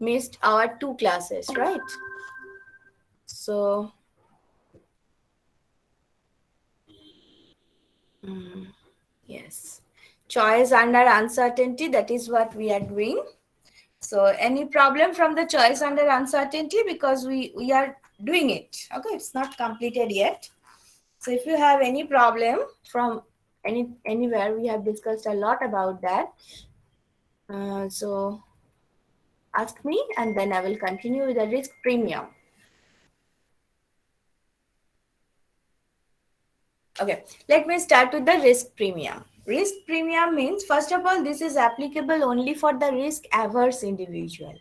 missed our 2 classes, right? So, yes. Choice under uncertainty, that is what we are doing. So, any problem from the choice under uncertainty, because we are doing it. Okay, it's not completed yet. So, if you have any problem from anywhere, we have discussed a lot about that. So, ask me, and then I will continue with the risk premium. Okay, let me start with the risk premium. Risk premium means, first of all, this is applicable only for the risk averse individual.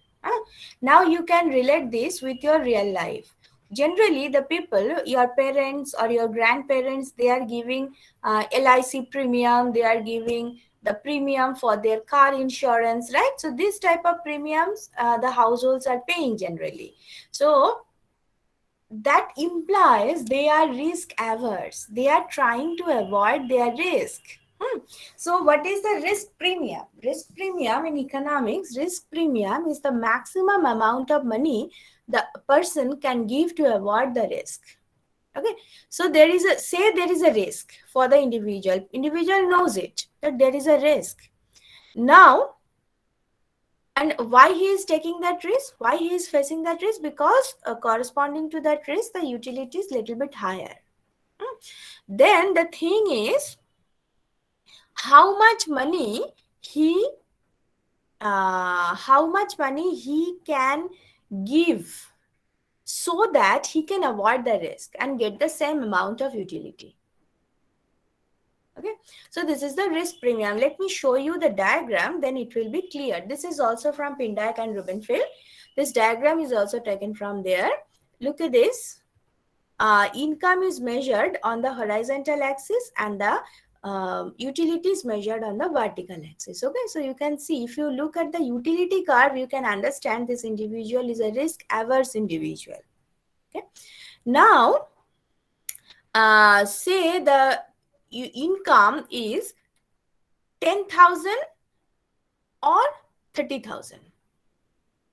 Now you can relate this with your real life. Generally, the people, your parents or your grandparents, they are giving LIC premium, they are giving the premium for their car insurance, right? So this type of premiums the households are paying generally. So that implies they are risk averse. They are trying to avoid their risk. So, what is the risk premium? Risk premium in economics, risk premium is the maximum amount of money the person can give to avoid the risk. Okay, so there is a risk for the individual. Individual knows it that there is a risk. Now, and why he is taking that risk, why he is facing that risk, because corresponding to that risk the utility is little bit higher. Then the thing is how much money he can give so that he can avoid the risk and get the same amount of utility. Okay, so this is the risk premium. Let me show you the diagram, then it will be clear. This is also from Pindyck and Rubenfeld. This diagram is also taken from there. Look at this. Income is measured on the horizontal axis and the utility is measured on the vertical axis. Okay, so you can see, if you look at the utility curve, you can understand this individual is a risk averse individual. Okay, now say the income is 10,000 or 30,000.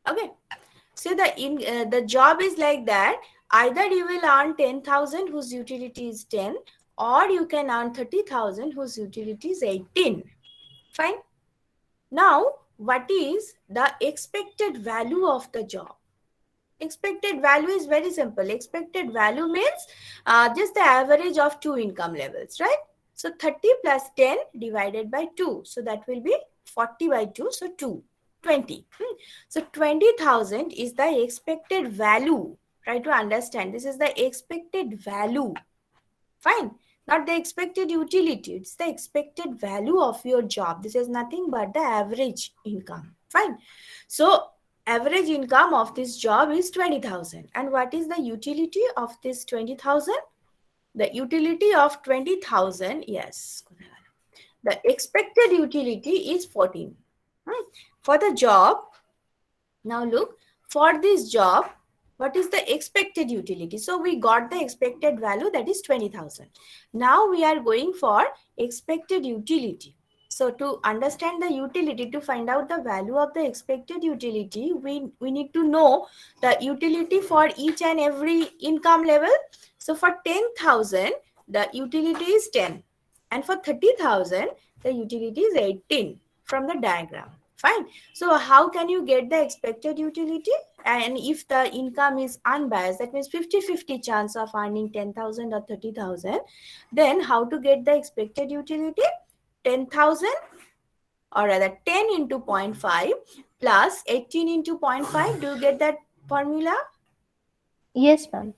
Okay, so the job is like that. Either you will earn 10,000 whose utility is 10, or you can earn 30,000 whose utility is 18. Fine. Now, what is the expected value of the job? Expected value is very simple. Expected value means just the average of two income levels, right? So 30 plus 10 divided by 2. So that will be 40 by 2. So 20. So 20,000 is the expected value. Try to understand. This is the expected value. Fine. Not the expected utility. It's the expected value of your job. This is nothing but the average income. Fine. So average income of this job is 20,000. And what is the utility of this 20,000? The utility of 20,000, yes. The expected utility is 14. For the job, now look, for this job, what is the expected utility? So we got the expected value, that is 20,000. Now we are going for expected utility. So to understand the utility, to find out the value of the expected utility, we need to know the utility for each and every income level. So for 10,000, the utility is 10. And for 30,000, the utility is 18 from the diagram. Fine. So how can you get the expected utility? And if the income is unbiased, that means 50-50 chance of earning 10,000 or 30,000, then how to get the expected utility? 10,000, or rather 10 into 0.5 plus 18 into 0.5. Do you get that formula? Yes, ma'am.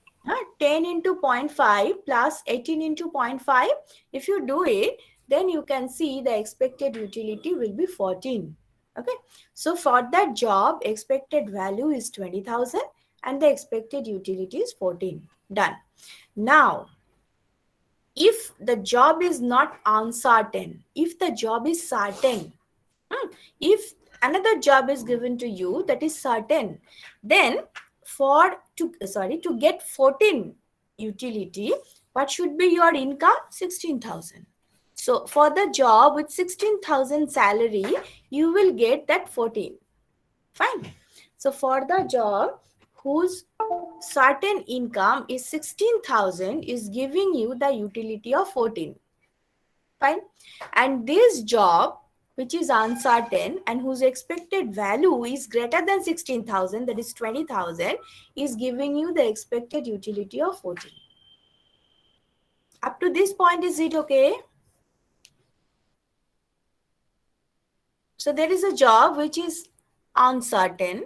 10 into 0.5 plus 18 into 0.5. If you do it, then you can see the expected utility will be 14. Okay, so for that job, expected value is 20,000 and the expected utility is 14. Done. Now, if the job is not uncertain, if the job is certain, if another job is given to you that is certain, then to get 14 utility, what should be your income? 16,000. So for the job with 16,000 salary, you will get that 14. Fine. So for the job whose certain income is 16,000 is giving you the utility of 14. Fine. And this job which is uncertain and whose expected value is greater than 16,000, that is 20,000, is giving you the expected utility of 14. Up to this point, is it okay? So there is a job which is uncertain.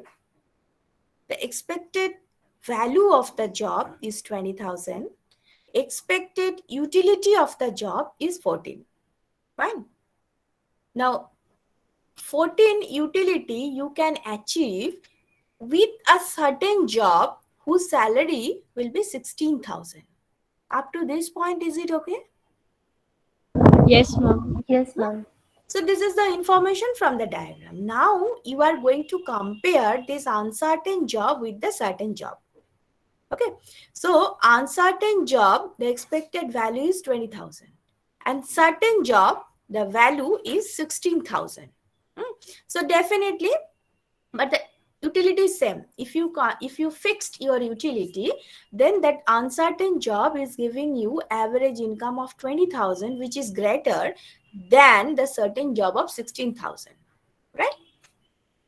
The expected value of the job is 20,000. Expected utility of the job is 14. Fine. Now, 14 utility you can achieve with a certain job whose salary will be 16,000. Up to this point, is it okay? Yes, ma'am. Yes, ma'am. So this is the information from the diagram. Now you are going to compare this uncertain job with the certain job. Okay. So uncertain job, the expected value is 20,000. And certain job, the value is 16,000. So definitely, but the utility is same. If you fixed your utility, then that uncertain job is giving you average income of 20,000, which is greater than the certain job of 16,000, right?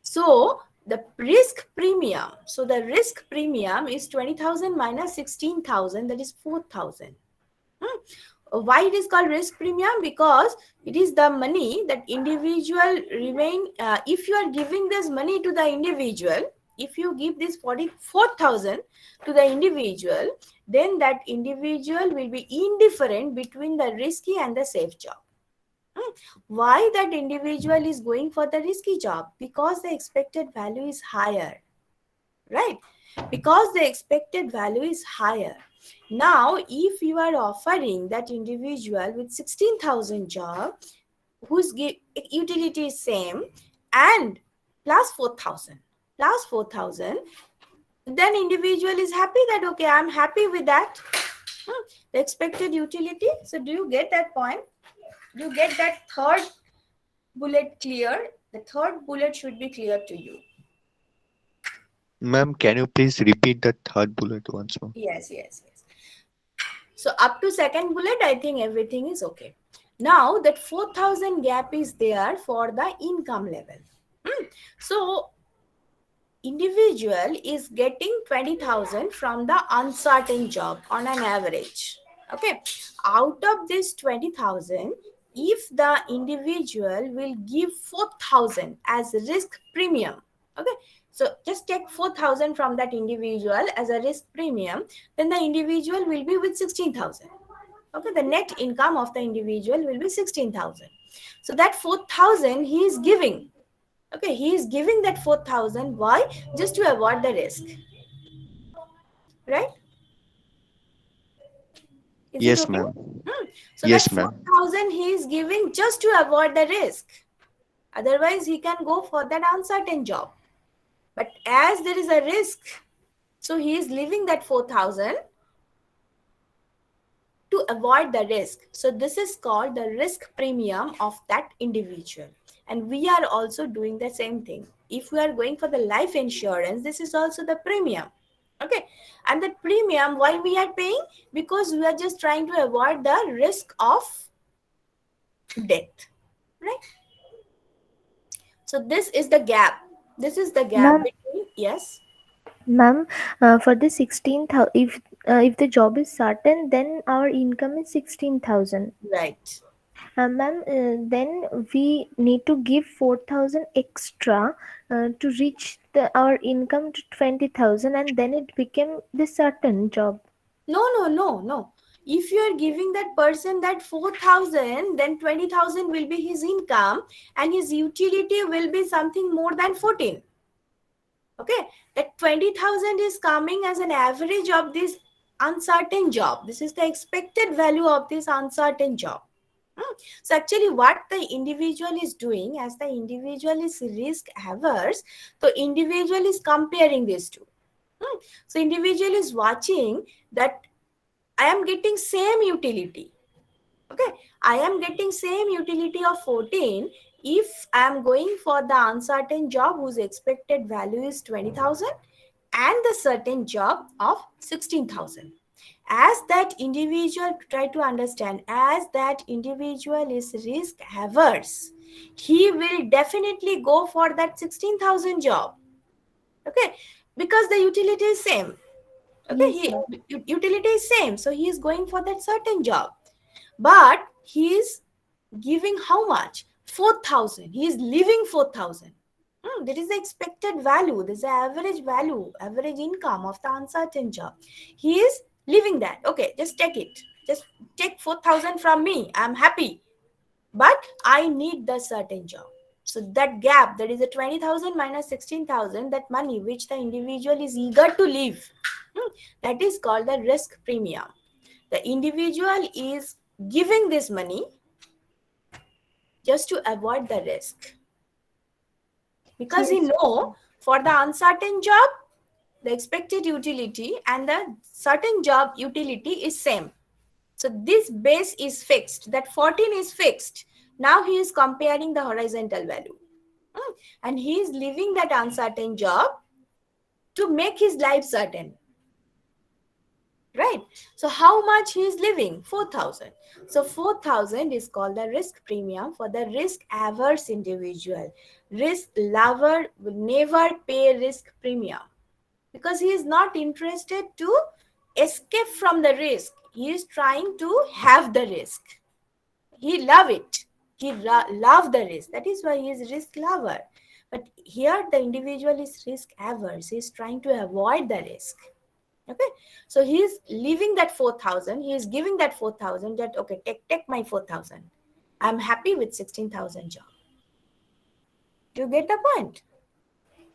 So the risk premium, so the risk premium is 20,000 minus 16,000, that is 4,000. Why it is called risk premium? Because it is the money that individual remain, if you are giving this money to the individual, if you give this 44,000 to the individual, then that individual will be indifferent between the risky and the safe job. Why that individual is going for the risky job? Because the expected value is higher, right? Because the expected value is higher. Now, if you are offering that individual with 16,000 job, whose utility is same, and plus 4,000, then individual is happy that, okay, I'm happy with that. The expected utility. So do you get that point? Do you get that third bullet clear? The third bullet should be clear to you. Ma'am, can you please repeat the third bullet once more? Yes. So up to second bullet, I think everything is okay. Now that 4,000 gap is there for the income level. So individual is getting 20,000 from the uncertain job on an average. Okay. Out of this 20,000, if the individual will give 4,000 as risk premium, okay, so just take 4,000 from that individual as a risk premium, then the individual will be with 16,000. Okay, the net income of the individual will be 16,000. So that 4,000 he is giving. Okay, he is giving that 4,000. Why? Just to avoid the risk. Right? Is Yes, it okay? ma'am. So Yes, that ma'am. 4,000 he is giving just to avoid the risk. Otherwise, he can go for that uncertain job. But as there is a risk, so he is leaving that 4,000 to avoid the risk. So this is called the risk premium of that individual. And we are also doing the same thing. If we are going for the life insurance, this is also the premium. Okay. And that premium, why we are paying? Because we are just trying to avoid the risk of death. Right? So this is the gap. This is the gap Ma'am, between, yes. ma'am, for the 16,000, if the job is certain, then our income is 16,000. Right. Ma'am, then we need to give 4,000 extra to reach our income to 20,000, and then it became the certain job. No. If you are giving that person that 4,000, then 20,000 will be his income and his utility will be something more than 14. Okay, that 20,000 is coming as an average of this uncertain job. This is the expected value of this uncertain job. So actually what the individual is doing, as the individual is risk averse, the individual is comparing these two. So individual is watching that I am getting same utility. Okay, I am getting same utility of 14. if I'm going for the uncertain job whose expected value is 20,000 and the certain job of 16,000, as that individual, try to understand, as that individual is risk averse, he will definitely go for that 16,000 job. Okay, because the utility is same. Okay, Yes, ma'am. utility is same, so he is going for that certain job, but he is giving how much? 4,000. He is leaving 4,000. That is the expected value. This is the average value, average income of the uncertain job. He is leaving that. Okay, just take it. Just take 4,000 from me. I'm happy. But I need the certain job. So that gap, that is a 20,000 minus 16,000, that money which the individual is eager to leave, that is called the risk premium. The individual is giving this money just to avoid the risk, because he Yes. know for the uncertain job the expected utility and the certain job utility is same. So this base is fixed, that 14 is fixed. Now he is comparing the horizontal value. And he is leaving that uncertain job to make his life certain. Right? So how much he is leaving? 4,000. So 4,000 is called the risk premium for the risk averse individual. Risk lover will never pay risk premium because he is not interested to escape from the risk. He is trying to have the risk. He love it. He love the risk. That is why he is risk lover. But here the individual is risk averse. He is trying to avoid the risk. Okay, so he is leaving that 4,000. He is giving that 4,000. That okay, take my 4,000. I'm happy with 16,000 job. Do you get the point?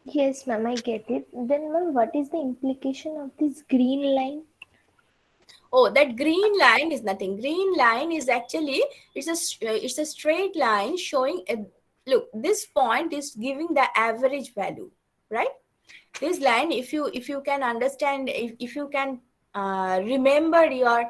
Yes, ma'am, I get it. Then, ma'am, what is the implication of this green line? Oh, that green line is nothing. Green line is actually it's a straight line showing a look. This point is giving the average value, right? This line, if you can understand, if you can remember your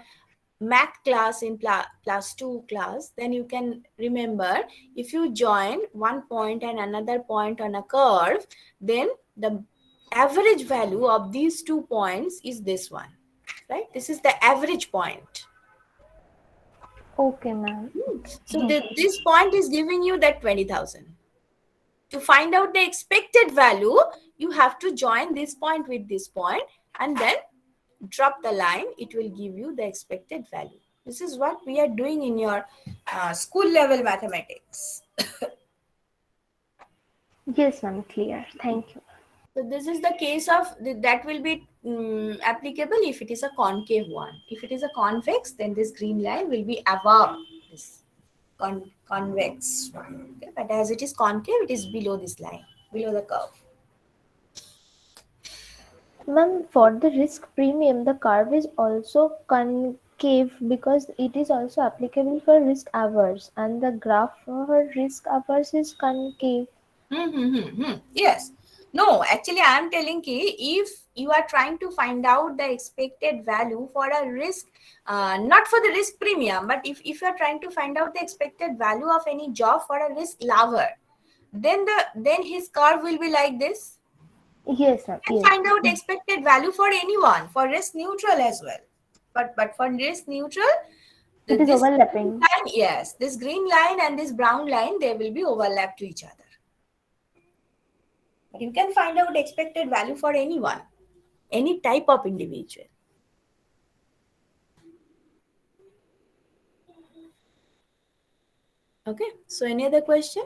math class in class 2 class, then you can remember, if you join one point and another point on a curve, then the average value of these 2 points is this one, right? This is the average point. Okay, ma'am. So this point is giving you that 20,000. To find out the expected value, you have to join this point with this point and then drop the line. It will give you the expected value. This is what we are doing in your school level mathematics. Yes, ma'am, clear. Thank you. So this is the case of that will be applicable if it is a concave one. If it is a convex, then this green line will be above this convex one. Okay? But as it is concave, it is below this line, below the curve. Ma'am, for the risk premium, the curve is also concave because it is also applicable for risk averse, and the graph for risk averse is concave. Yes. No, actually, I am telling you, if you are trying to find out the expected value for a risk, not for the risk premium, but if you are trying to find out the expected value of any job for a risk lover, then his curve will be like this. Yes, ma'am. And Yes. find out expected value for anyone, for risk neutral as well. But for risk neutral, It is this overlapping. line, yes, this green line and this brown line, they will be overlapped to each other. But you can find out expected value for anyone, any type of individual. Okay, so any other question?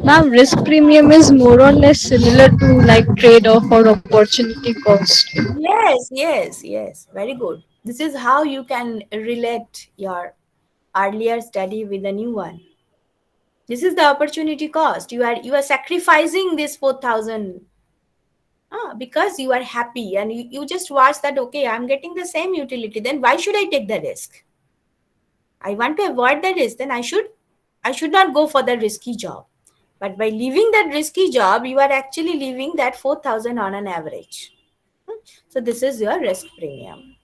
Ma'am, risk premium is more or less similar to like trade-off or opportunity cost. Yes. Very good. This is how you can relate your earlier study with the new one. This is the opportunity cost. You are sacrificing this 4,000 because you are happy and you just watch that, okay, I'm getting the same utility, then why should I take the risk? I want to avoid the risk, then I should not go for the risky job. But by leaving that risky job, you are actually leaving that 4,000 on an average. So this is your risk premium.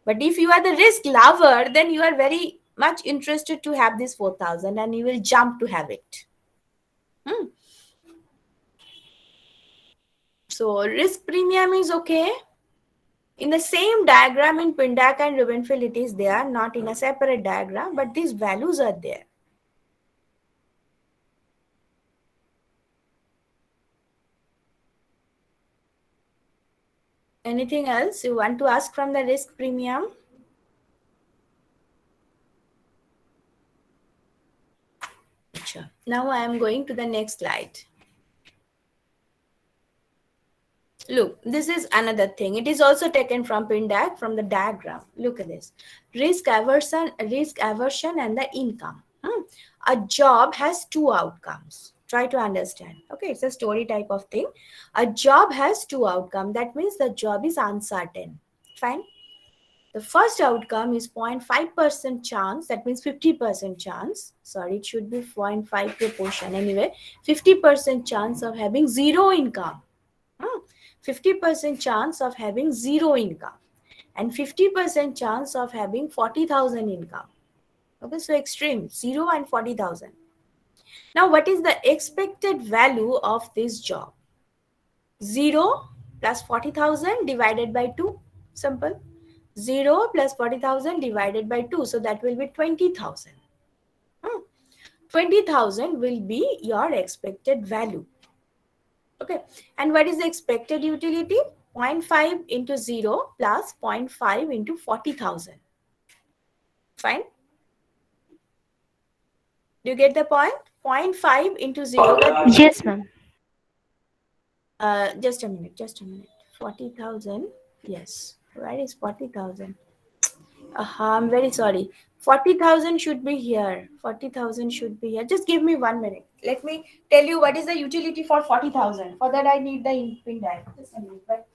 But if you are the risk lover, then you are very much interested to have this 4,000 and you will jump to have it. So risk premium is okay. In the same diagram in Pindak and Rubenfeld, it is there, not in a separate diagram, but these values are there. Anything else you want to ask from the risk premium? Now I am going to the next slide. Look, this is another thing. It is also taken from Pindak, from the diagram. Look at this. Risk aversion and the income. A job has two outcomes. Try to understand. Okay, it's a story type of thing. A job has two outcomes. That means the job is uncertain. Fine. The first outcome is 0.5% chance. That means 50% chance. Sorry, it should be 0.5 proportion. Anyway, 50% chance of having zero income. 50% chance of having zero income and 50% chance of having 40,000 income. Okay, so extreme, 0 and 40,000. Now, what is the expected value of this job? 0 plus 40,000 divided by 2. Simple. 0 plus 40,000 divided by 2. So that will be 20,000. 20,000 will be your expected value. Okay, and what is the expected utility? 0.5 into 0 plus 0.5 into 40,000. Fine. Do you get the point? 0.5 into 0. Yes, ma'am. Just a minute. 40,000. Yes. Where is 40,000? I'm very sorry. 40,000 should be here. 40,000 should be here. Just give me 1 minute. Let me tell you what is the utility for 40,000. For that, I need the pin diagram. Just a minute. But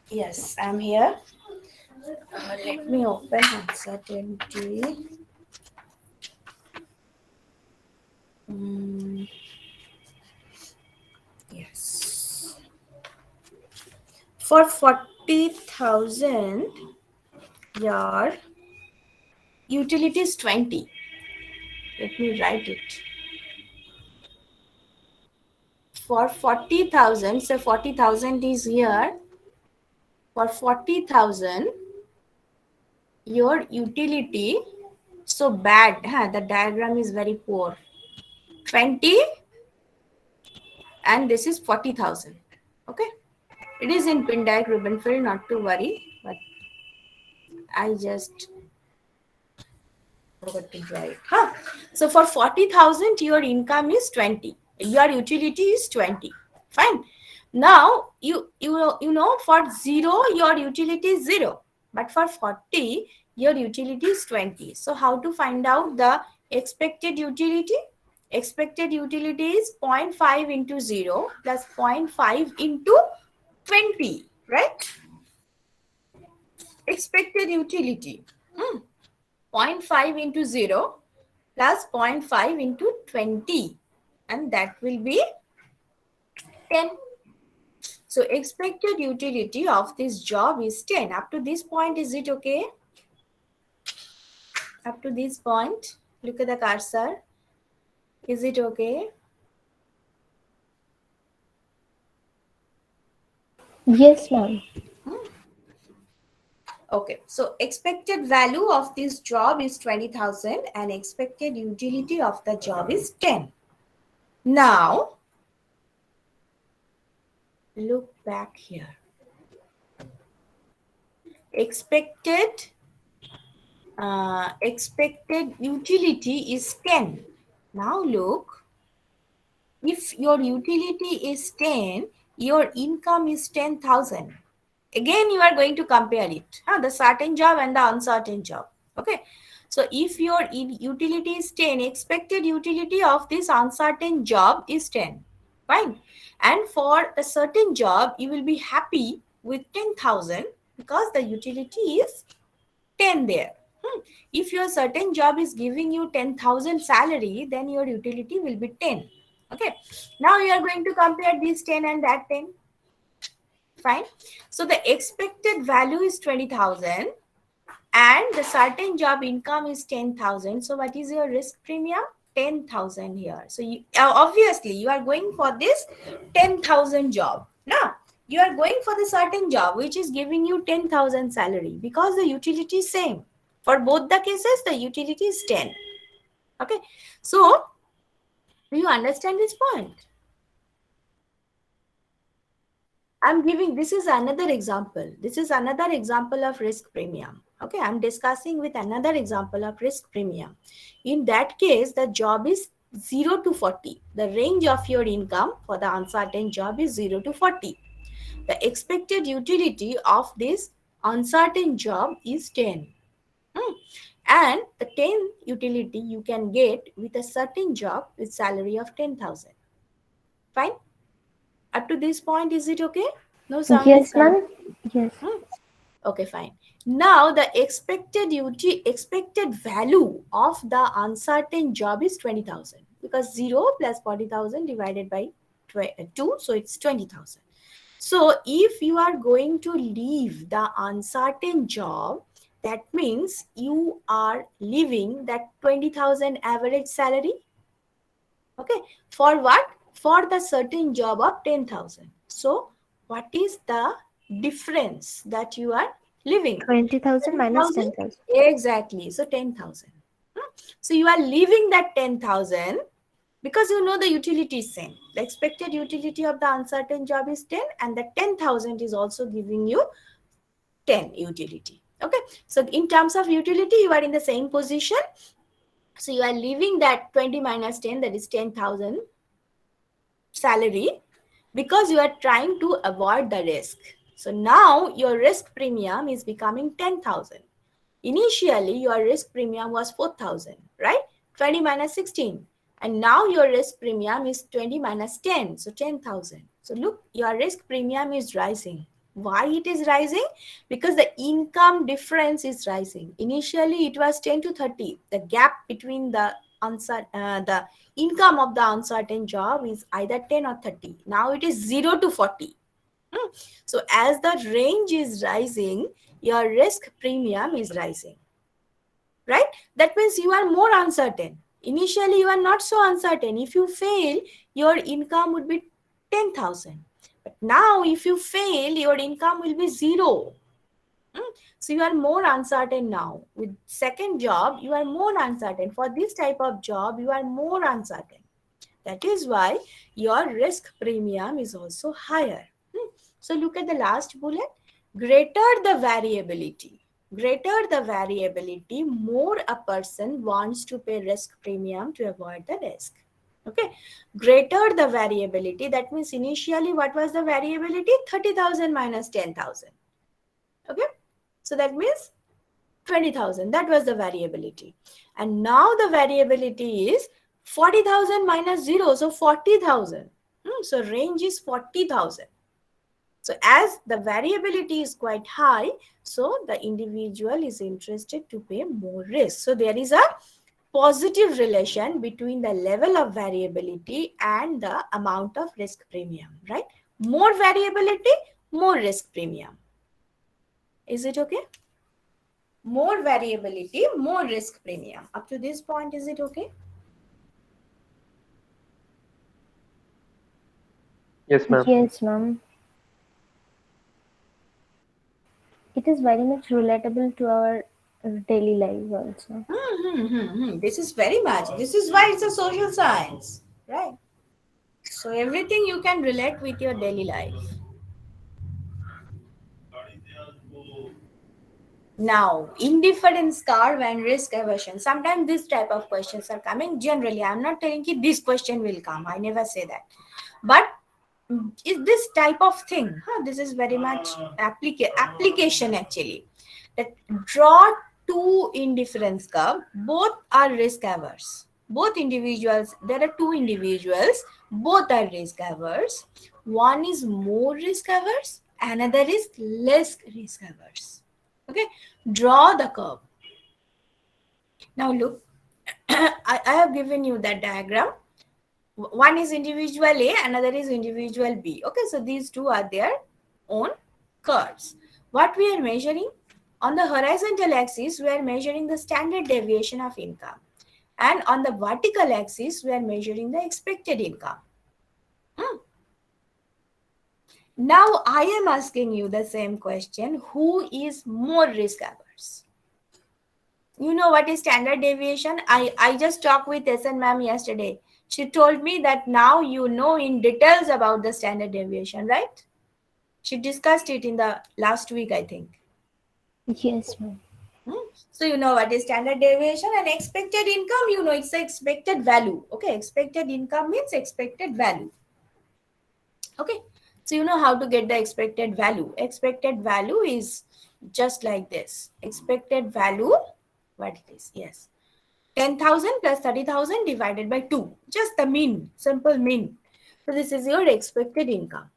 yes, I'm here. Let me open uncertainty. Yes. For 40,000, your utility is 20. Let me write it. For 40,000, so 40,000 is here. For 40,000, your utility, so bad, the diagram is very poor. 20 and this is 40,000. Okay, it is in Pindak Rubenfeld, not to worry, but I just forgot to write. So for 40,000, your income is 20. Your utility is 20. Fine. Now you know for 0 your utility is 0, but for 40 your utility is 20. So how to find out the expected utility? Expected utility is 0.5 into 0 plus 0.5 into 20, right? Expected utility. 0.5 into 0 plus 0.5 into 20, and that will be 10. So expected utility of this job is 10. Up to this point, is it okay? Up to this point, look at the cursor. Is it okay? Yes, ma'am. Okay, so expected value of this job is 20,000 and expected utility of the job is 10. Now, look back here. Expected utility is 10. Now look, if your utility is 10, your income is 10,000. Again, you are going to compare it, the certain job and the uncertain job. Okay, so if your utility is 10, expected utility of this uncertain job is 10. Fine. And for a certain job, you will be happy with 10,000. because the utility is 10 there. If your certain job is giving you 10,000 salary, then your utility will be 10. Okay. Now you are going to compare this 10 and that 10. Fine. So the expected value is 20,000 and the certain job income is 10,000. So what is your risk premium? 10,000 here. So you, obviously you are going for this 10,000 job. Now you are going for the certain job which is giving you 10,000 salary because the utility is same. For both the cases, the utility is 10. Okay. So do you understand this point? I'm giving, this is another example. This is another example of risk premium. Okay, I'm discussing with another example of risk premium. In that case, the job is 0 to 40. The range of your income for the uncertain job is 0 to 40. The expected utility of this uncertain job is 10. And the 10 utility you can get with a certain job with salary of 10,000. Fine? Up to this point, is it okay? No sound is Yes, coming. ma'am. Yes. Okay, fine. Now the expected value of the uncertain job is 20,000 because 0 plus 40,000 divided by 2, so it's 20,000. So if you are going to leave the uncertain job, that means you are leaving that 20,000 average salary. Okay, for what? For the certain job of 10,000. So what is the difference that you are leaving? 20,000 minus 10,000. Exactly. So 10,000. So you are leaving that 10,000 because you know the utility is same. The expected utility of the uncertain job is 10 and the 10,000 is also giving you 10 utility. Okay. So in terms of utility, you are in the same position. So you are leaving that 20 minus 10, that is 10,000 salary because you are trying to avoid the risk. So now your risk premium is becoming 10,000. Initially, your risk premium was 4,000, right? 20 minus 16. And now your risk premium is 20 minus 10, so 10,000. So look, your risk premium is rising. Why it is rising? Because the income difference is rising. Initially, it was 10 to 30. The gap between the income of the uncertain job is either 10 or 30. Now it is 0 to 40. So as the range is rising, your risk premium is rising, right? That means you are more uncertain. Initially, you are not so uncertain. If you fail, your income would be 10,000. But now, if you fail, your income will be 0. So you are more uncertain now. With second job, you are more uncertain. For this type of job, you are more uncertain. That is why your risk premium is also higher. So look at the last bullet. Greater the variability, more a person wants to pay risk premium to avoid the risk. Okay. Greater the variability, that means initially what was the variability? 30,000 minus 10,000. Okay. So that means 20,000. That was the variability. And now the variability is 40,000 minus 0. So 40,000. So range is 40,000. So as the variability is quite high, so the individual is interested to pay more risk. So there is a positive relation between the level of variability and the amount of risk premium, right? More variability, more risk premium. Is it okay? More variability, more risk premium. Up to this point, is it okay? Yes, ma'am. Yes, ma'am. It is very much relatable to our daily lives also. This is very much. This is why it's a social science, right? So everything you can relate with your daily life. Now, indifference curve and risk aversion. Sometimes this type of questions are coming. Generally, I'm not telling you this question will come. I never say that. But is this type of thing? This is very much application actually. That draw two indifference curve. Both are risk averse. Both individuals. There are two individuals. Both are risk averse. One is more risk averse another is less risk averse. Okay, draw the curve. Now look, I have given you that diagram. One is individual A, another is individual B. Okay, so these two are their own curves. What we are measuring? On the horizontal axis, we are measuring the standard deviation of income. And on the vertical axis, we are measuring the expected income. Now I am asking you the same question. Who is more risk averse? You know what is standard deviation? I just talked with SN ma'am yesterday. She told me that now you know in details about the standard deviation, right? She discussed it in the last week, I think. Yes, ma'am. So you know what is standard deviation, and expected income, you know, it's the expected value. Okay, expected income means expected value. Okay, so you know how to get the expected value. Expected value is just like this. Expected value, what it is? Yes. 10,000 plus 30,000 divided by 2. Just the mean, simple mean. So this is your expected income.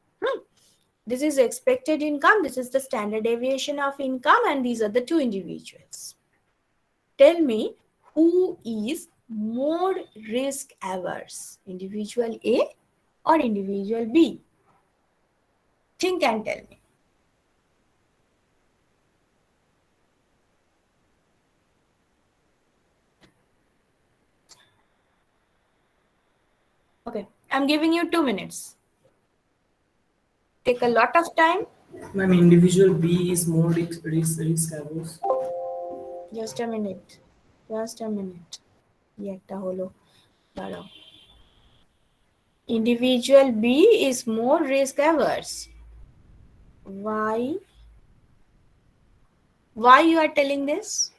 This is expected income. This is the standard deviation of income, and these are the two individuals. Tell me, who is more risk averse? Individual A or individual B? Think and tell me. Okay, I'm giving you 2 minutes. Take a lot of time. Ma'am, individual B is more risk averse. Just a minute. Just a minute. Yeta holo. Daro. Individual B is more risk averse. Why? Why you are telling this?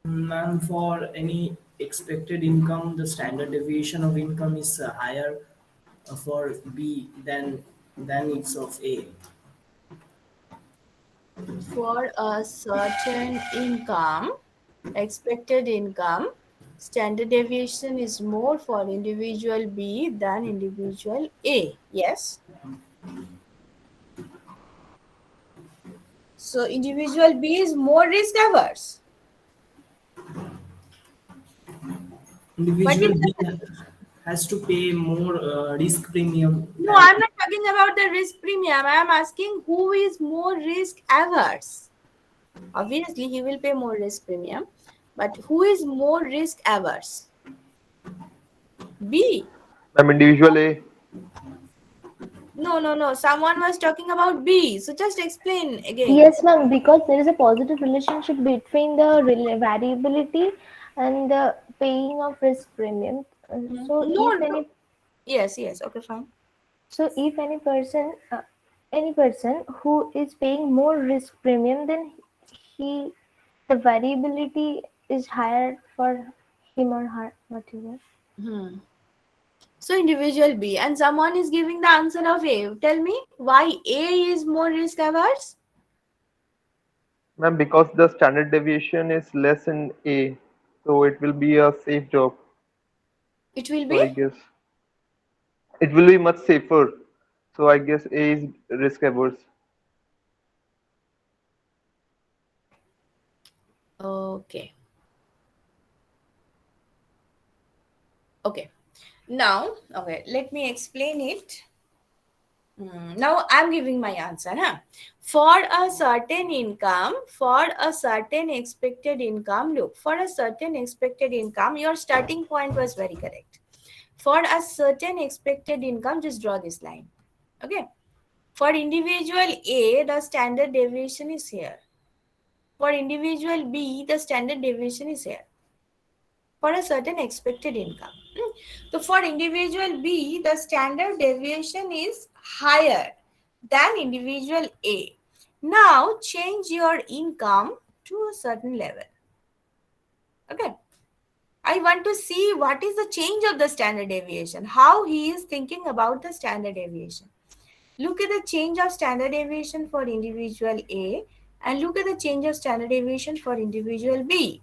Ma'am, for any expected income, the standard deviation of income is higher for B than it's of A. For a certain income, expected income, standard deviation is more for individual B than individual A. Yes. So individual B is more risk averse. Individual is B has to pay more risk premium. No, I'm not talking about the risk premium. I am asking who is more risk averse. Obviously, he will pay more risk premium, but who is more risk averse? B. I'm individual A. No. Someone was talking about B. So just explain again. Yes, ma'am, because there is a positive relationship between the variability and the paying of risk premium. So No. Yes. Okay, fine. So if any person who is paying more risk premium, then the variability is higher for him or her, whatever. So individual B, and someone is giving the answer of A. Tell me why A is more risk averse? Ma'am, because the standard deviation is less in A, so it will be a safe job. It will So be? I guess it will be much safer. So I guess A is risk averse. Okay. Now, let me explain it. Now I'm giving my answer. For a certain income, for a certain expected income, look, for a certain expected income, your starting point was very correct. For a certain expected income, just draw this line. Okay. For individual A, the standard deviation is here. For individual B, the standard deviation is here. For a certain expected income. So for individual B, the standard deviation is higher than individual A. Now change your income to a certain level. Okay. I want to see what is the change of the standard deviation, how he is thinking about the standard deviation. Look at the change of standard deviation for individual A and look at the change of standard deviation for individual B.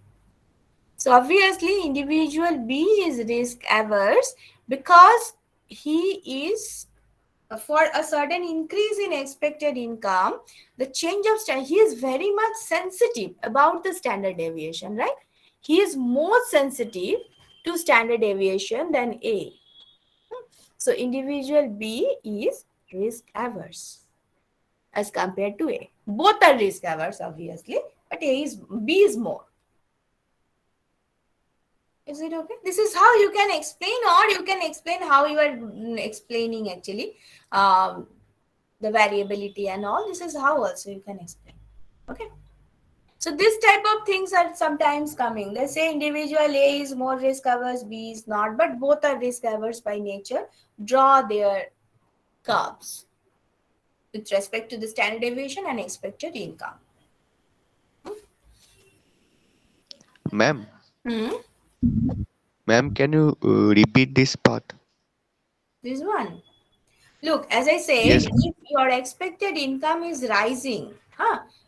So obviously individual B is risk averse because he is for a certain increase in expected income, the change of he is very much sensitive about the standard deviation, right? He is more sensitive to standard deviation than A. So individual B is risk averse as compared to A. Both are risk averse, obviously, but B is more. Is it okay? This is how you can explain, or you can explain how you are explaining actually the variability and all. This is how also you can explain. Okay. So this type of things are sometimes coming. Let's say individual A is more risk averse, B is not, but both are risk averse by nature. Draw their curves with respect to the standard deviation and expected income. Ma'am, Hmm? ma'am, can you repeat this part? This one. Look, as I said, Yes. if your expected income is rising,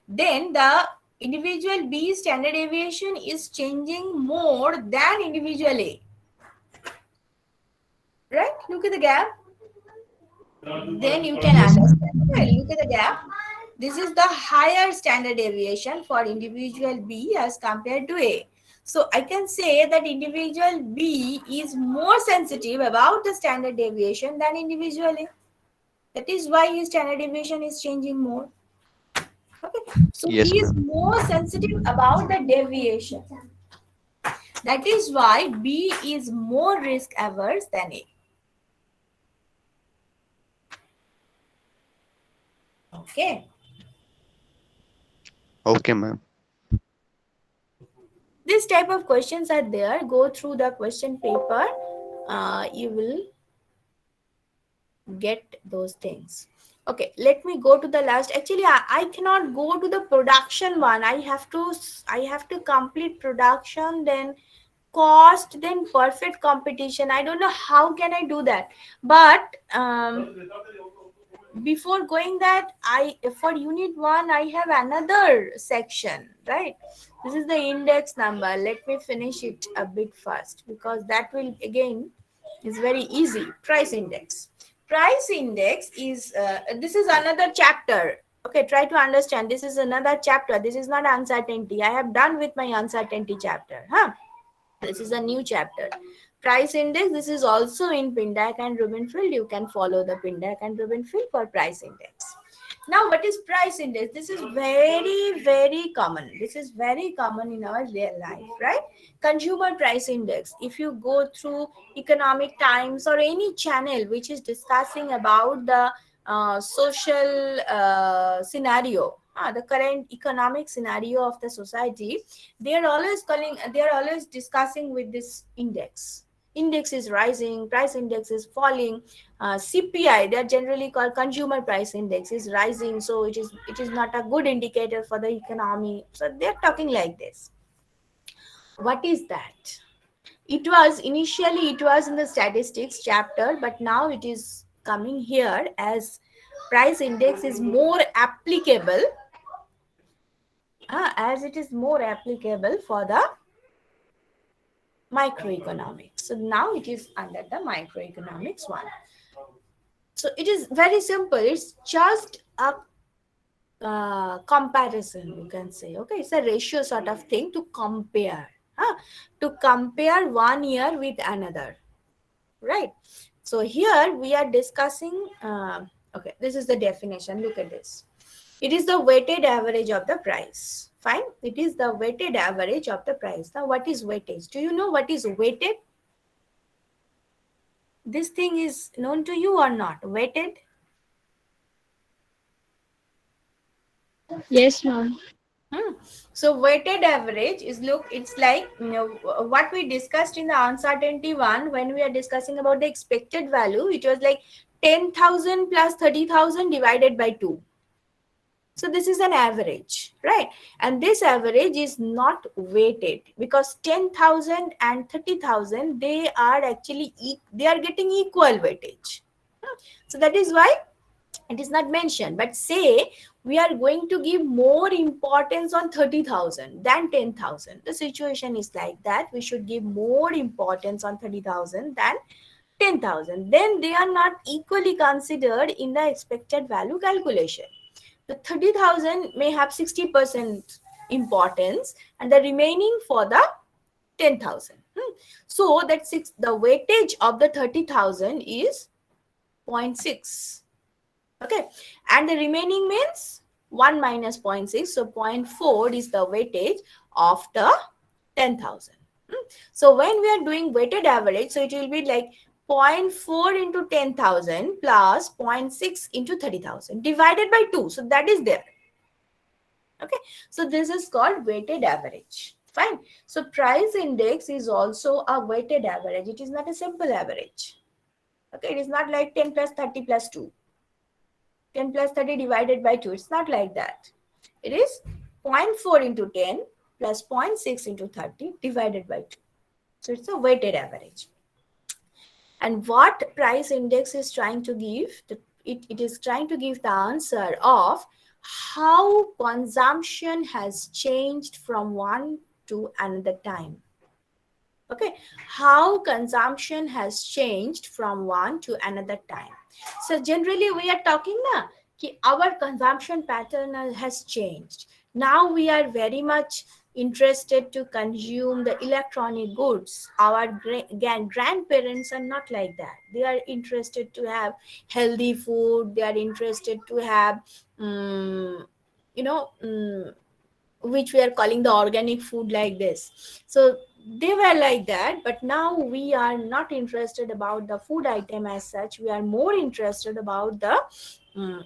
then the individual B standard deviation is changing more than individual A. Right? Look at the gap. Then you can Yes, ma'am. understand. Well, look at the gap. This is the higher standard deviation for individual B as compared to A. So I can say that individual B is more sensitive about the standard deviation than individual A. That is why his standard deviation is changing more. Okay. So Yes, he is ma'am. more sensitive about the deviation. That is why B is more risk averse than A. Okay. Okay, ma'am. This type of questions are there. Go through the question paper. You will get those things. Okay, let me go to the last. Actually, I cannot go to the production one. I have to complete production, then cost, then perfect competition. I don't know how can I do that. But before going that, for unit 1 I have another section, right? This is the index number. Let me finish it a bit first, because that will again is very easy. Price index. Price index is this is another chapter. Okay, try to understand. This is another chapter. This is not uncertainty. I have done with my uncertainty chapter. This is a new chapter. Price index. This is also in Pindack and Rubenfeld. You can follow the Pindack and Rubenfeld for price index. Now, what is price index? This is very, very common. This is very common in our real life, right? Consumer price index. If you go through Economic Times or any channel which is discussing about the social scenario, the current economic scenario of the society, they are always discussing with this index. Index is rising, price index is falling. CPI, they are generally called consumer price index, is rising, so it is not a good indicator for the economy. So they are talking like this. What is that? It was in the statistics chapter, but now it is coming here as price index is more applicable, as it is more applicable for the microeconomics. So now it is under the microeconomics one. So it is very simple. It's just a comparison, you can say. Okay, it's a ratio sort of thing to compare. To compare one year with another, right? So here we are discussing. Okay, this is the definition. Look at this. It is the weighted average of the price. Fine. It is the weighted average of the price. Now, what is weightage? Do you know what is weighted? This thing is known to you or not? Weighted? Yes, ma'am. So weighted average is, look, it's like, what we discussed in the uncertainty one, when we are discussing about the expected value, it was like 10,000 plus 30,000 divided by 2. So this is an average, right? And this average is not weighted, because 10,000 and 30,000, they are actually they are getting equal weightage. So that is why it is not mentioned. But say we are going to give more importance on 30,000 than 10,000. The situation is like that. We should give more importance on 30,000 than 10,000, then they are not equally considered in the expected value calculation. The 30,000 may have 60% importance and the remaining for the 10,000. So that the weightage of the 30,000 is 0.6. Okay, and the remaining means 1 minus 0.6. So 0.4 is the weightage of the 10,000. So when we are doing weighted average, so it will be like 0.4 into 10,000 plus 0.6 into 30,000 divided by 2. So that is there. Okay, so this is called weighted average. Fine. So price index is also a weighted average. It is not a simple average. Okay, it is not like 10 plus 30 plus 2. 10 plus 30 divided by 2. It's not like that. It is 0.4 into 10 plus 0.6 into 30 divided by 2. So it's a weighted average. And what price index is trying to give? It is trying to give the answer of how consumption has changed from one to another time. Okay, how consumption has changed from one to another time. So generally we are talking now our consumption pattern has changed. Now we are very much interested to consume the electronic goods. Our grandparents are not like that. They are interested to have healthy food. They are interested to have which we are calling the organic food, like this. So they were like that, but now we are not interested about the food item as such. We are more interested about the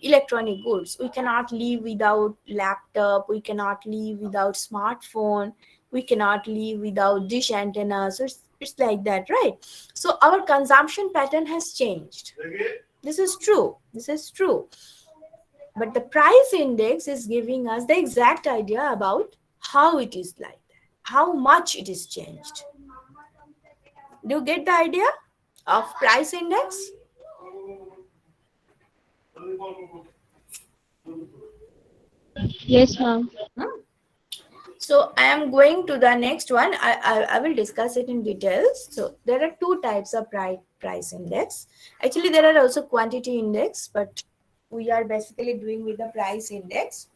electronic goods. We cannot live without laptop, we cannot live without smartphone, we cannot live without dish antennas. So it's like that, right? So our consumption pattern has changed. This is true. But the price index is giving us the exact idea about how it is like that, how much it is changed. Do you get the idea of price index? Yes, ma'am. So I am going to the next one. I will discuss it in details. So there are two types of price index. Actually, there are also quantity index, but we are basically doing with the price index.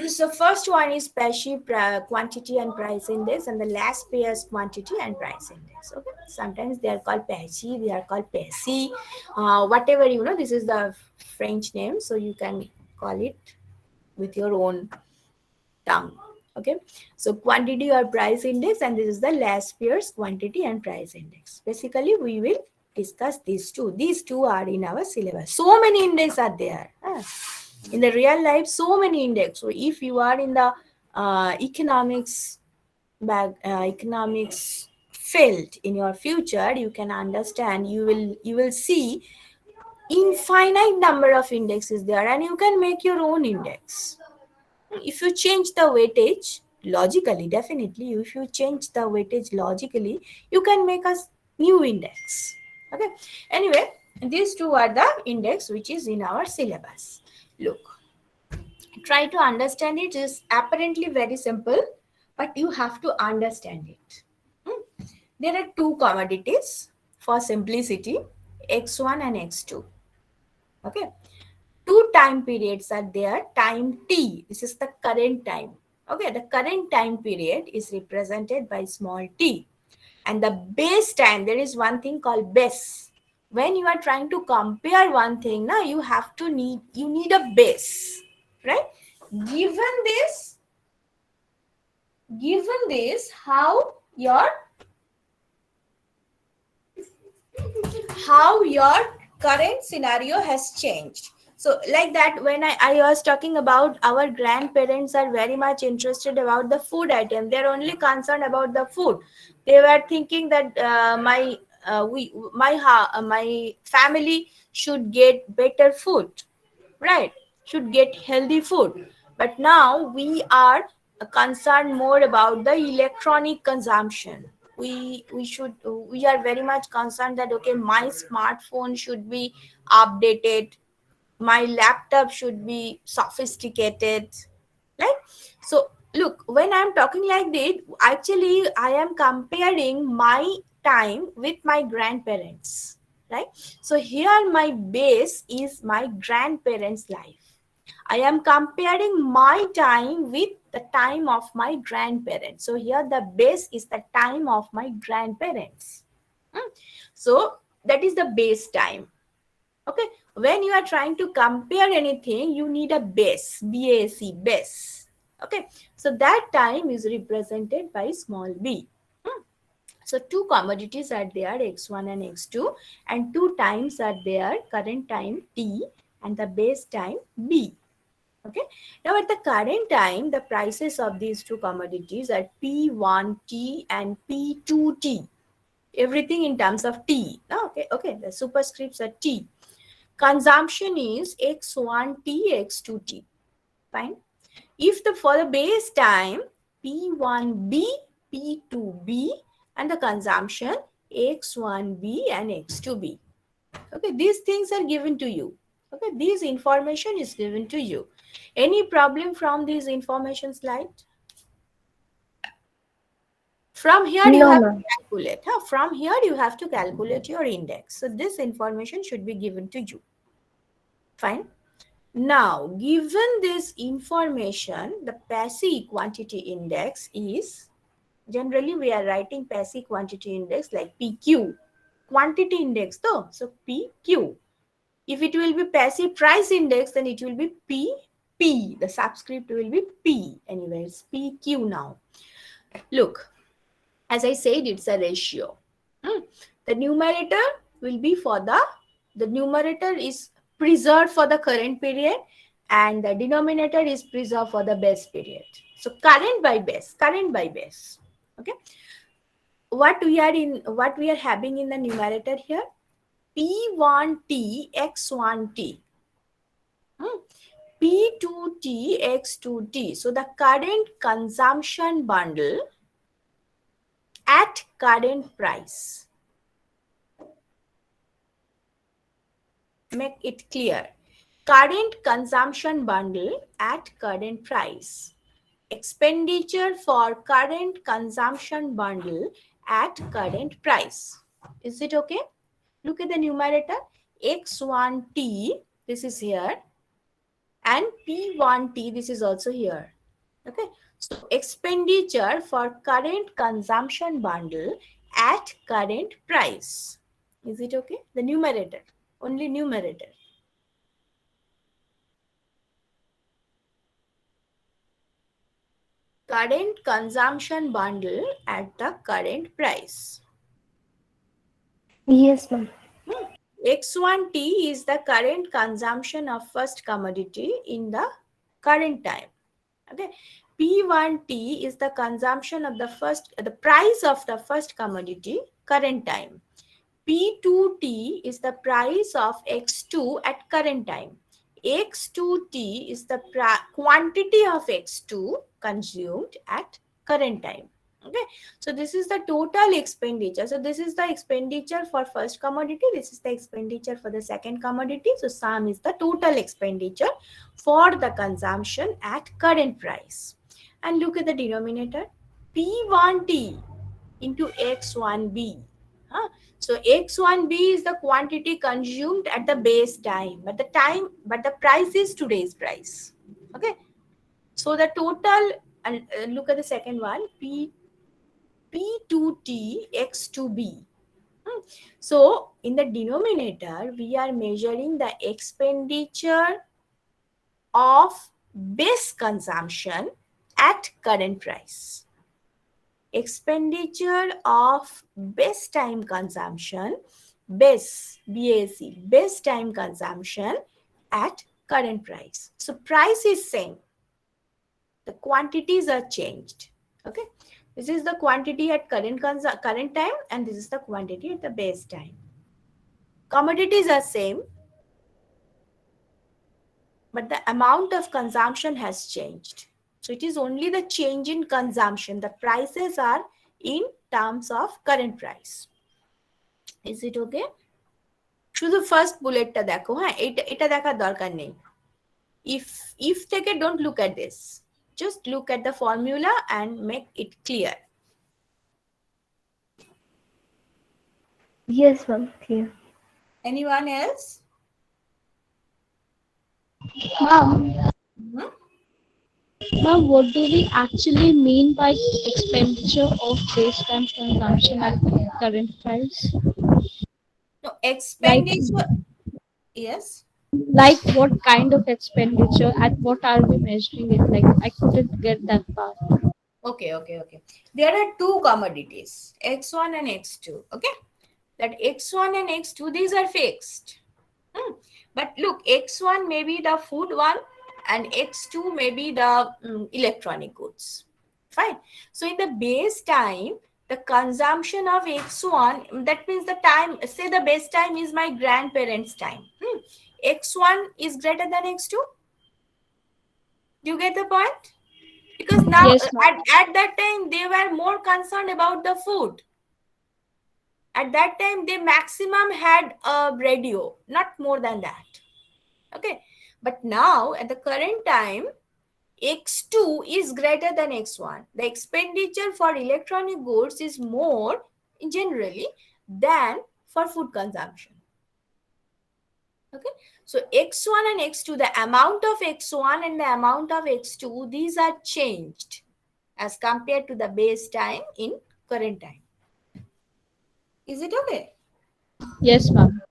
So first one is PASI quantity and price index, and the last pairs quantity and price index. Okay, sometimes they are called PASI, they are called PASI, whatever, this is the French name, so you can call it with your own tongue. Okay, so quantity or price index, and this is the last pairs quantity and price index. Basically we will discuss these two are in our syllabus. So many index are there. In the real life, so many index. So if you are in the economics field in your future, you can understand, you will see infinite number of indexes there, and you can make your own index. If you change the weightage logically, definitely, if you change the weightage logically, you can make a new index. Okay, anyway, these two are the index which is in our syllabus. Look, try to understand it. Is apparently very simple, but you have to understand it. There are two commodities for simplicity, X1 and X2. Okay, two time periods are there. Time T, this is the current time. Okay, the current time period is represented by small t, and the base time, there is one thing called base. When you are trying to compare one thing, now you need a base, right? Given this, how your current scenario has changed. So like that, when I was talking about our grandparents are very much interested about the food item. They're only concerned about the food. They were thinking that my family should get better food, right? Should get healthy food. But now we are concerned more about the electronic consumption. We are very much concerned that, okay, my smartphone should be updated, my laptop should be sophisticated, right? So look, when I'm talking like this, actually I am comparing my time with my grandparents, right? So here my base is my grandparents' life. I am comparing my time with the time of my grandparents. So here the base is the time of my grandparents. So that is the base time. Okay, when you are trying to compare anything, you need a base, BAC, base. Okay, so that time is represented by small b. So two commodities are there, x1 and x2, and two times are there, current time t and the base time b. Okay, now at the current time, the prices of these two commodities are P1T and P2T. Everything in terms of T. Okay, the superscripts are T. Consumption is X1T, X2T. Fine. If for the base time, P1B, P2B, and the consumption X1B and X2B. Okay, these things are given to you. Okay, this information is given to you. Any problem from these information slide? From here you No, have to ma'am. calculate. From here you have to calculate your index. So this information should be given to you. Fine. Now, given this information, the passive quantity index is, generally we are writing passive quantity index like PQ. Quantity index though, so PQ. If it will be passive price index, then it will be PP. The subscript will be P. Anyway, it's PQ now. Look, as I said, it's a ratio. The numerator will be for the numerator is preserved for the current period and the denominator is preserved for the base period. So current by base. Okay. What we are having in the numerator here? P1T X1T. P2T X2T. So the current consumption bundle at current price. Make it clear. Current consumption bundle at current price. Expenditure for current consumption bundle at current price. Is it okay? Look at the numerator. X1T, this is here. And P1T, this is also here. Okay. So expenditure for current consumption bundle at current price. Is it okay? The numerator. Only numerator. Current consumption bundle at the current price. Yes, ma'am. X1T is the current consumption of first commodity in the current time. Okay. P1T is the consumption of the price of the first commodity current time. P2T is the price of X2 at current time. X2T is the quantity of X2 consumed at current time. Okay, so this is the total expenditure. So this is the expenditure for first commodity. This is the expenditure for the second commodity. So sum is the total expenditure for the consumption at current price. And look at the denominator. P1T into X1B. So X1B is the quantity consumed at the base time, but the price is today's price. Okay. So the total, and look at the second one, P2T X2B. So in the denominator, we are measuring the expenditure of base consumption at current price. Expenditure of base time consumption, base, BAC, base time consumption at current price. So price is same. The quantities are changed. Okay. This is the quantity at current time and this is the quantity at the base time. Commodities are same, but the amount of consumption has changed. So it is only the change in consumption. The prices are in terms of current price. Is it okay? শুধু first বুলেটটা দেখো, হ্যাঁ এটা দেখার দরকার নেই। if থেকে don't look at this, just look at the formula and make it clear. Yes, ma'am. Clear. Anyone else? Ma'am, Mhm. ma'am, what do we actually mean by expenditure of base time consumption at current price? No, Like, expenditure. Yes. like what kind of expenditure? At what are we measuring it? Like, I couldn't get that part. Okay. There are two commodities, X1 and X2. Okay. That X1 and X2, these are fixed. Hmm. But look, X1 may be the food one and X2 may be the electronic goods. Fine. So in the base time, the consumption of X1, that means the time, say the base time is my grandparents' time. X1 is greater than X2. Do you get the point? Because now Yes, ma'am. at that time they were more concerned about the food. At that time they maximum had a radio, not more than that. Okay, but now at the current time X2 is greater than X1. The expenditure for electronic goods is more generally than for food consumption. Okay, so X1 and X2, the amount of X1 and the amount of X2, these are changed as compared to the base time in current time. Is it okay? Yes, ma'am.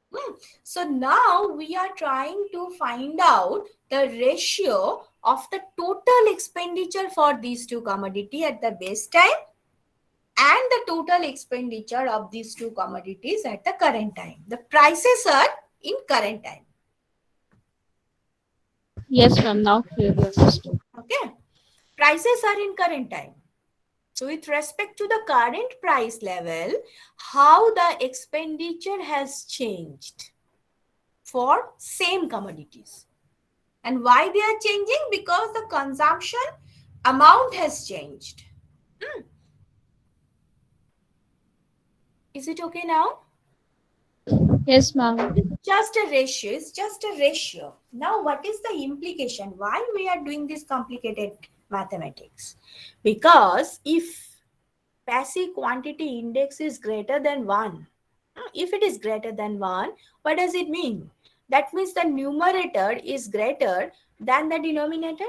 So now we are trying to find out the ratio of the total expenditure for these two commodity at the base time and the total expenditure of these two commodities at the current time. The prices are in current time. Yes, ma'am. Now clearly understood. Okay. Prices are in current time. So with respect to the current price level, how the expenditure has changed for same commodities. And why they are changing? Because the consumption amount has changed. Is it okay now? Yes, ma'am. Just a ratio. It's just a ratio. Now, what is the implication? Why we are doing this complicated mathematics? Because if passive quantity index is greater than 1, if it is greater than 1, what does it mean? That means the numerator is greater than the denominator,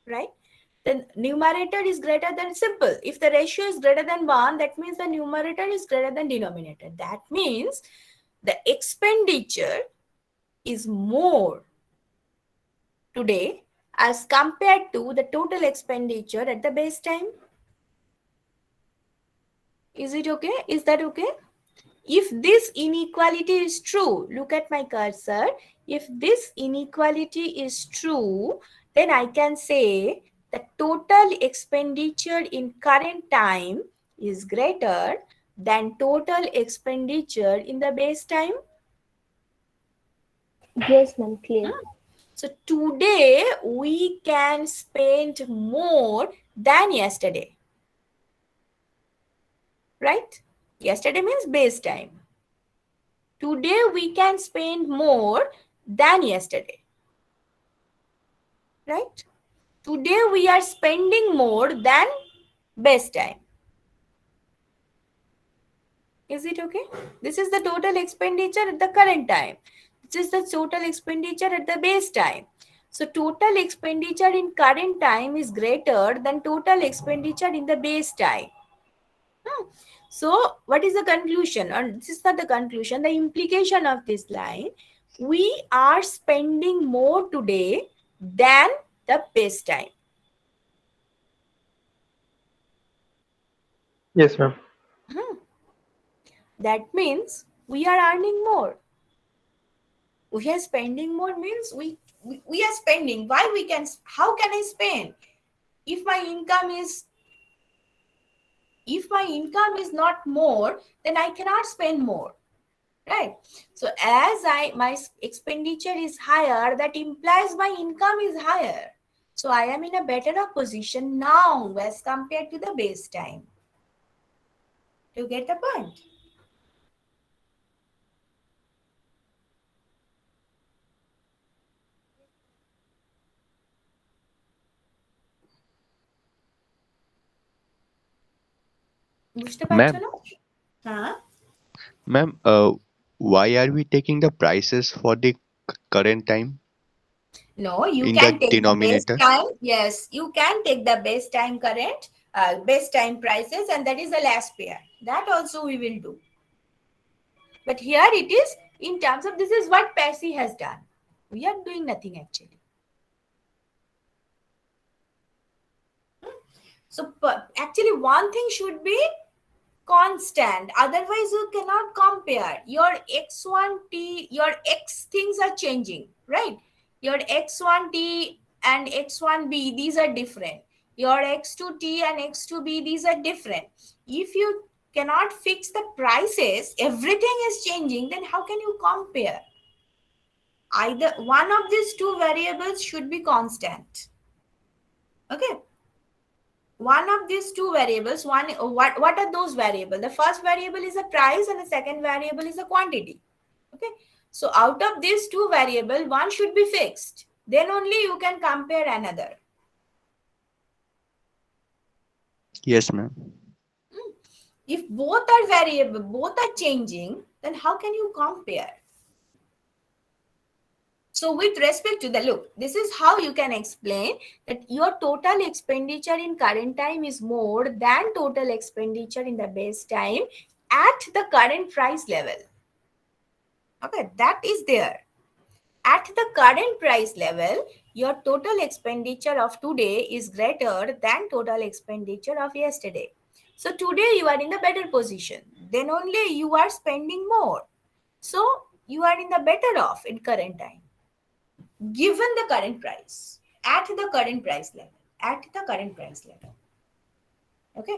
right? The numerator is greater than, simple. If the ratio is greater than 1, that means the numerator is greater than denominator. That means the expenditure is more today as compared to the total expenditure at the base time. Is it okay? Is that okay? If this inequality is true, look at my cursor. If this inequality is true, then I can say the total expenditure in current time is greater than total expenditure in the base time. Yes, ma'am. Clear. So today we can spend more than yesterday, right? Yesterday means base time. Today we can spend more than yesterday, right? Today we are spending more than best time. Is it okay? This is the total expenditure at the current time. This is the total expenditure at the base time. So total expenditure in current time is greater than total expenditure in the base time. So what is the conclusion? Or this is not the conclusion, the implication of this line. We are spending more today than the base time. Yes, ma'am. That means we are earning more. We are spending more means we are spending. Why we can? How can I spend? If my income is not more, then I cannot spend more, right? So as my expenditure is higher, that implies my income is higher. So I am in a better position now as compared to the base time. Do you get the point? বুঝতে পারছো Ma'am, না? হ্যাঁ Ma'am, why are we taking the prices for the current time No, you in the can take the base denominator? time. Yes, you can take the base time current, base time prices, and that is the last pair. That also we will do. But here it is in terms of this is what PASI has done. We are doing nothing actually. So actually one thing should be constant. Otherwise you cannot compare. Your X1T, your X things are changing, right? Your X1T and X1B, these are different. Your X2T and X2B, these are different. If you cannot fix the prices, everything is changing, then how can you compare? Either one of these two variables should be constant. Okay. One of these two variables, what are those variables? The first variable is the price and the second variable is the quantity. Okay. So out of these two variables, one should be fixed. Then only you can compare another. Yes, ma'am. If both are variable, both are changing, then how can you compare? So with respect to the look, this is how you can explain that your total expenditure in current time is more than total expenditure in the base time at the current price level. Okay, that is there. At the current price level, your total expenditure of today is greater than total expenditure of yesterday. So today you are in the better position. Then only you are spending more. So you are in the better off in current time, given the current price, at the current price level, at the current price level. Okay.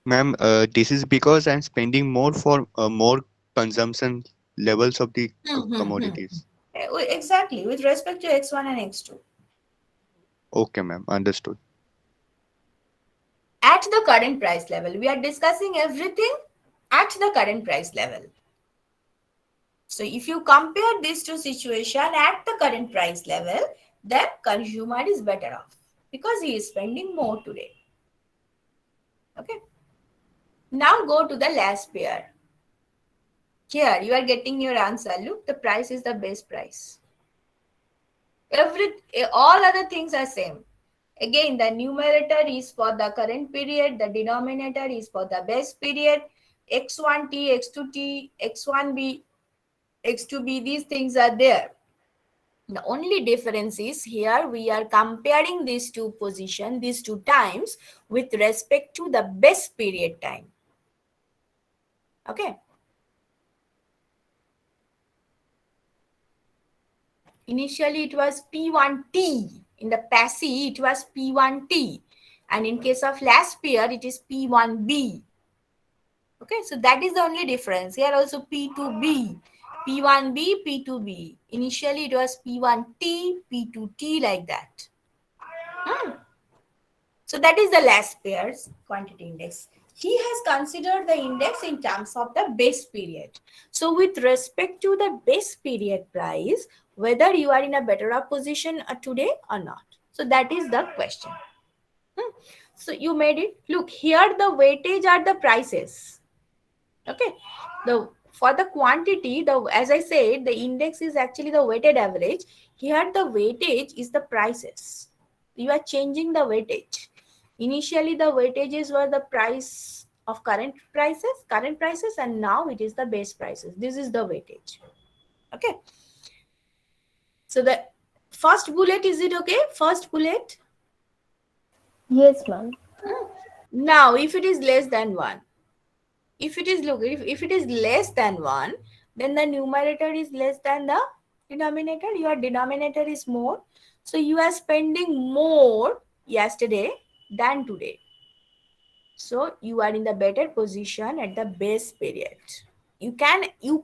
Ma'am, this is because I'm spending more for more consumption levels of the commodities. Exactly, with respect to X1 and X2. Okay, ma'am. Understood. At the current price level, we are discussing everything at the current price level. So if you compare these two situations at the current price level, then consumer is better off because he is spending more today. Okay. Now go to the last pair. Here you are getting your answer. Look, the price is the base price. All other things are same. Again, the numerator is for the current period, the denominator is for the base period. X1T, X2T, X1B, X2B, these things are there. The only difference is here we are comparing these two positions, these two times with respect to the base period time. Okay. Initially it was P1T. In the PASI it was P1T. And in case of last pair it is P1B. Okay, so that is the only difference. Here also P2B, P1B, P2B. Initially it was P1T, P2T like that. So that is the last pair's quantity index. He has considered the index in terms of the base period. So with respect to the base period price, whether you are in a better off position today or not. So that is the question. So you made it. Look, here the weightage are the prices. Okay. For the quantity, as I said, the index is actually the weighted average. Here the weightage is the prices. You are changing the weightage. Initially the weightages were the price of current prices, and now it is the base prices. This is the weightage. Okay. So the first bullet, is it okay? First bullet. Yes, ma'am. Now if it is less than 1, if it is less than 1, then the numerator is less than the denominator. Your denominator is more, so you are spending more yesterday than today. So you are in the better position at the base period. You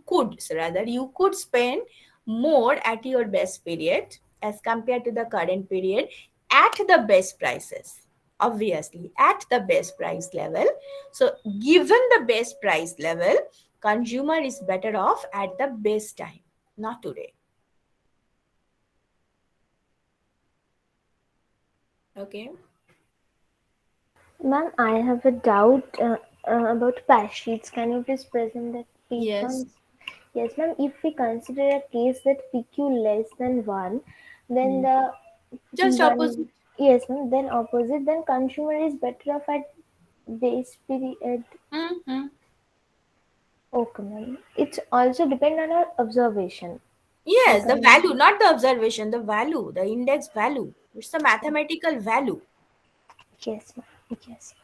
could spend more at your best period as compared to the current period at the best prices, obviously at the best price level. So given the best price level, consumer is better off at the best time, not today. Okay. Ma'am, I have a doubt. about pass sheets. Can you please present that page Yes. once? Yes, ma'am. If we consider a case that PQ less than 1, then the Just opposite. P1, yes, ma'am, then opposite, then consumer is better off at base period. Mm-hmm. Okay, ma'am. It's also depend on our observation. Yes, the According, value, not the observation, the value, the index value. It's the mathematical value. yes, ma'am. Yes.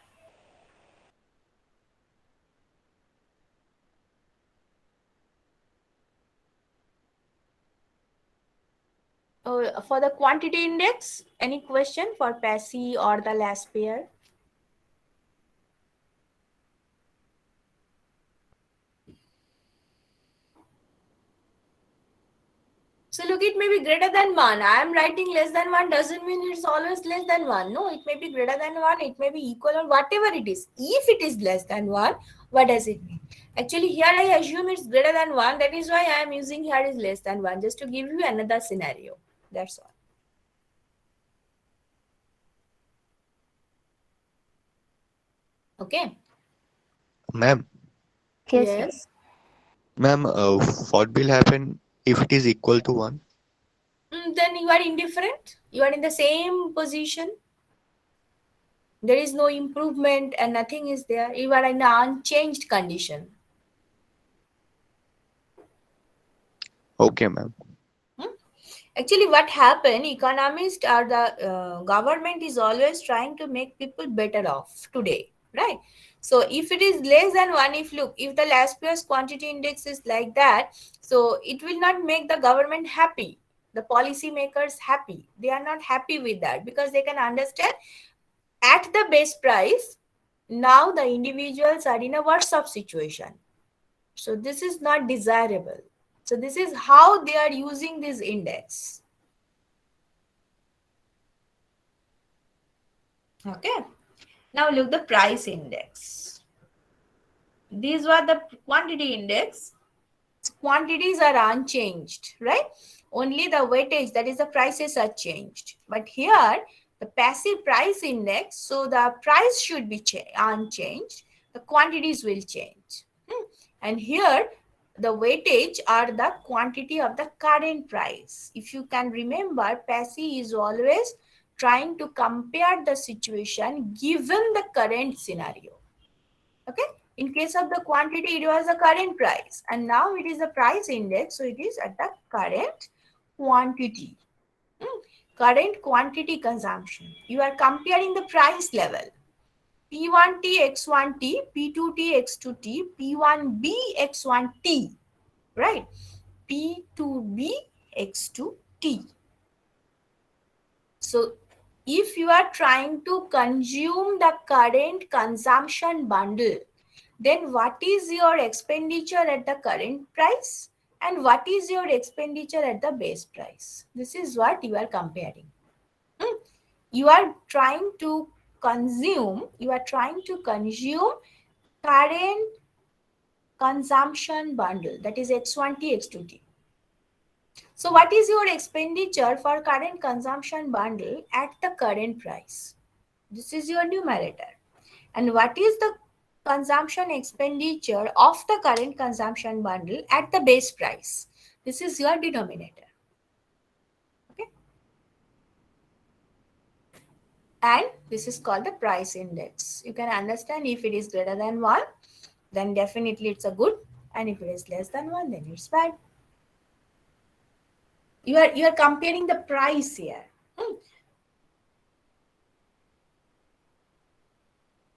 For the quantity index, any question for PASI or the last pair? So look, it may be greater than 1. I am writing less than 1 doesn't mean it's always less than 1. No, it may be greater than 1. It may be equal or whatever it is. If it is less than 1, what does it mean? Actually, here I assume it's greater than 1. That is why I am using here is less than 1. Just to give you another scenario. That's all. Okay. Ma'am, Yes, ma'am. Yes. ma'am, what will happen if it is equal to 1? Then you are indifferent. You are in the same position. There is no improvement and nothing is there. You are in an unchanged condition. Okay, ma'am. Actually, what happened, economists or the government is always trying to make people better off today, right? So if it is less than 1, if the last year's quantity index is like that, so it will not make the government happy, the policy makers happy. They are not happy with that because they can understand at the base price, now the individuals are in a worse off situation. So this is not desirable. So this is how they are using this index. Okay. Now look the price index. These were the quantity index. Quantities are unchanged, right? Only the weightage, that is the prices are changed. But here, the passive price index, so the price should be unchanged. The quantities will change. And here, the weightage are the quantity of the current price. If you can remember, PASI is always trying to compare the situation given the current scenario. Okay. In case of the quantity, it was the current price. And now it is the price index. So it is at the current quantity. Current quantity consumption. You are comparing the price level. P1T X1T, P2T X2T, P1B X1T, right? P2B X2T. So if you are trying to consume the current consumption bundle, then what is your expenditure at the current price and what is your expenditure at the base price? This is what you are comparing. You are trying to consume current consumption bundle, that is X1T, X2T. So what is your expenditure for current consumption bundle at the current price? This is your numerator. And what is the consumption expenditure of the current consumption bundle at the base price? This is your denominator. Okay. And this is called the price index. You can understand if it is greater than 1, then definitely it's a good. And if it is less than 1, then it's bad. You are comparing the price here.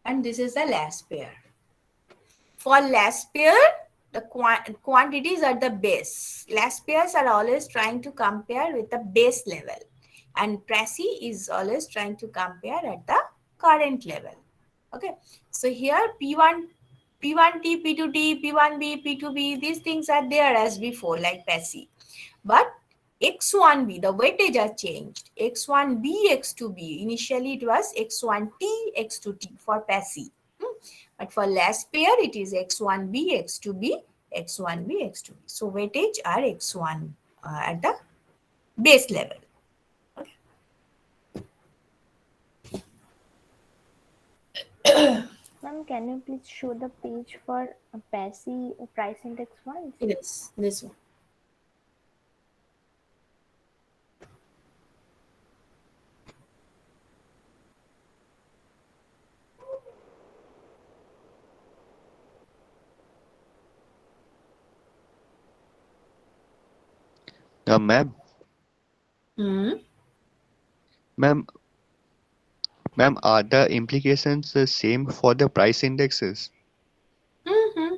And this is the last pair. For last pair, the quantities are the base. Last pairs are always trying to compare with the base level. And PASI is always trying to compare at the current level. Okay. So here P1, P1T, P2T, P1B, P2B, these things are there as before, like PASI. But X1B, the weightage are changed. X1B, X2B. Initially it was X1T, X2T for PASI. But for last pair, it is X1B, X2B, X1B, X2B. So weightage are X1 at the base level. Okay. Ma'am, Ma'am, can you please show the page for PASI price index once? Yes, this one. Ma'am, Hmm. ma'am, ma'am, are the implications the same for the price indexes? Mm-hmm.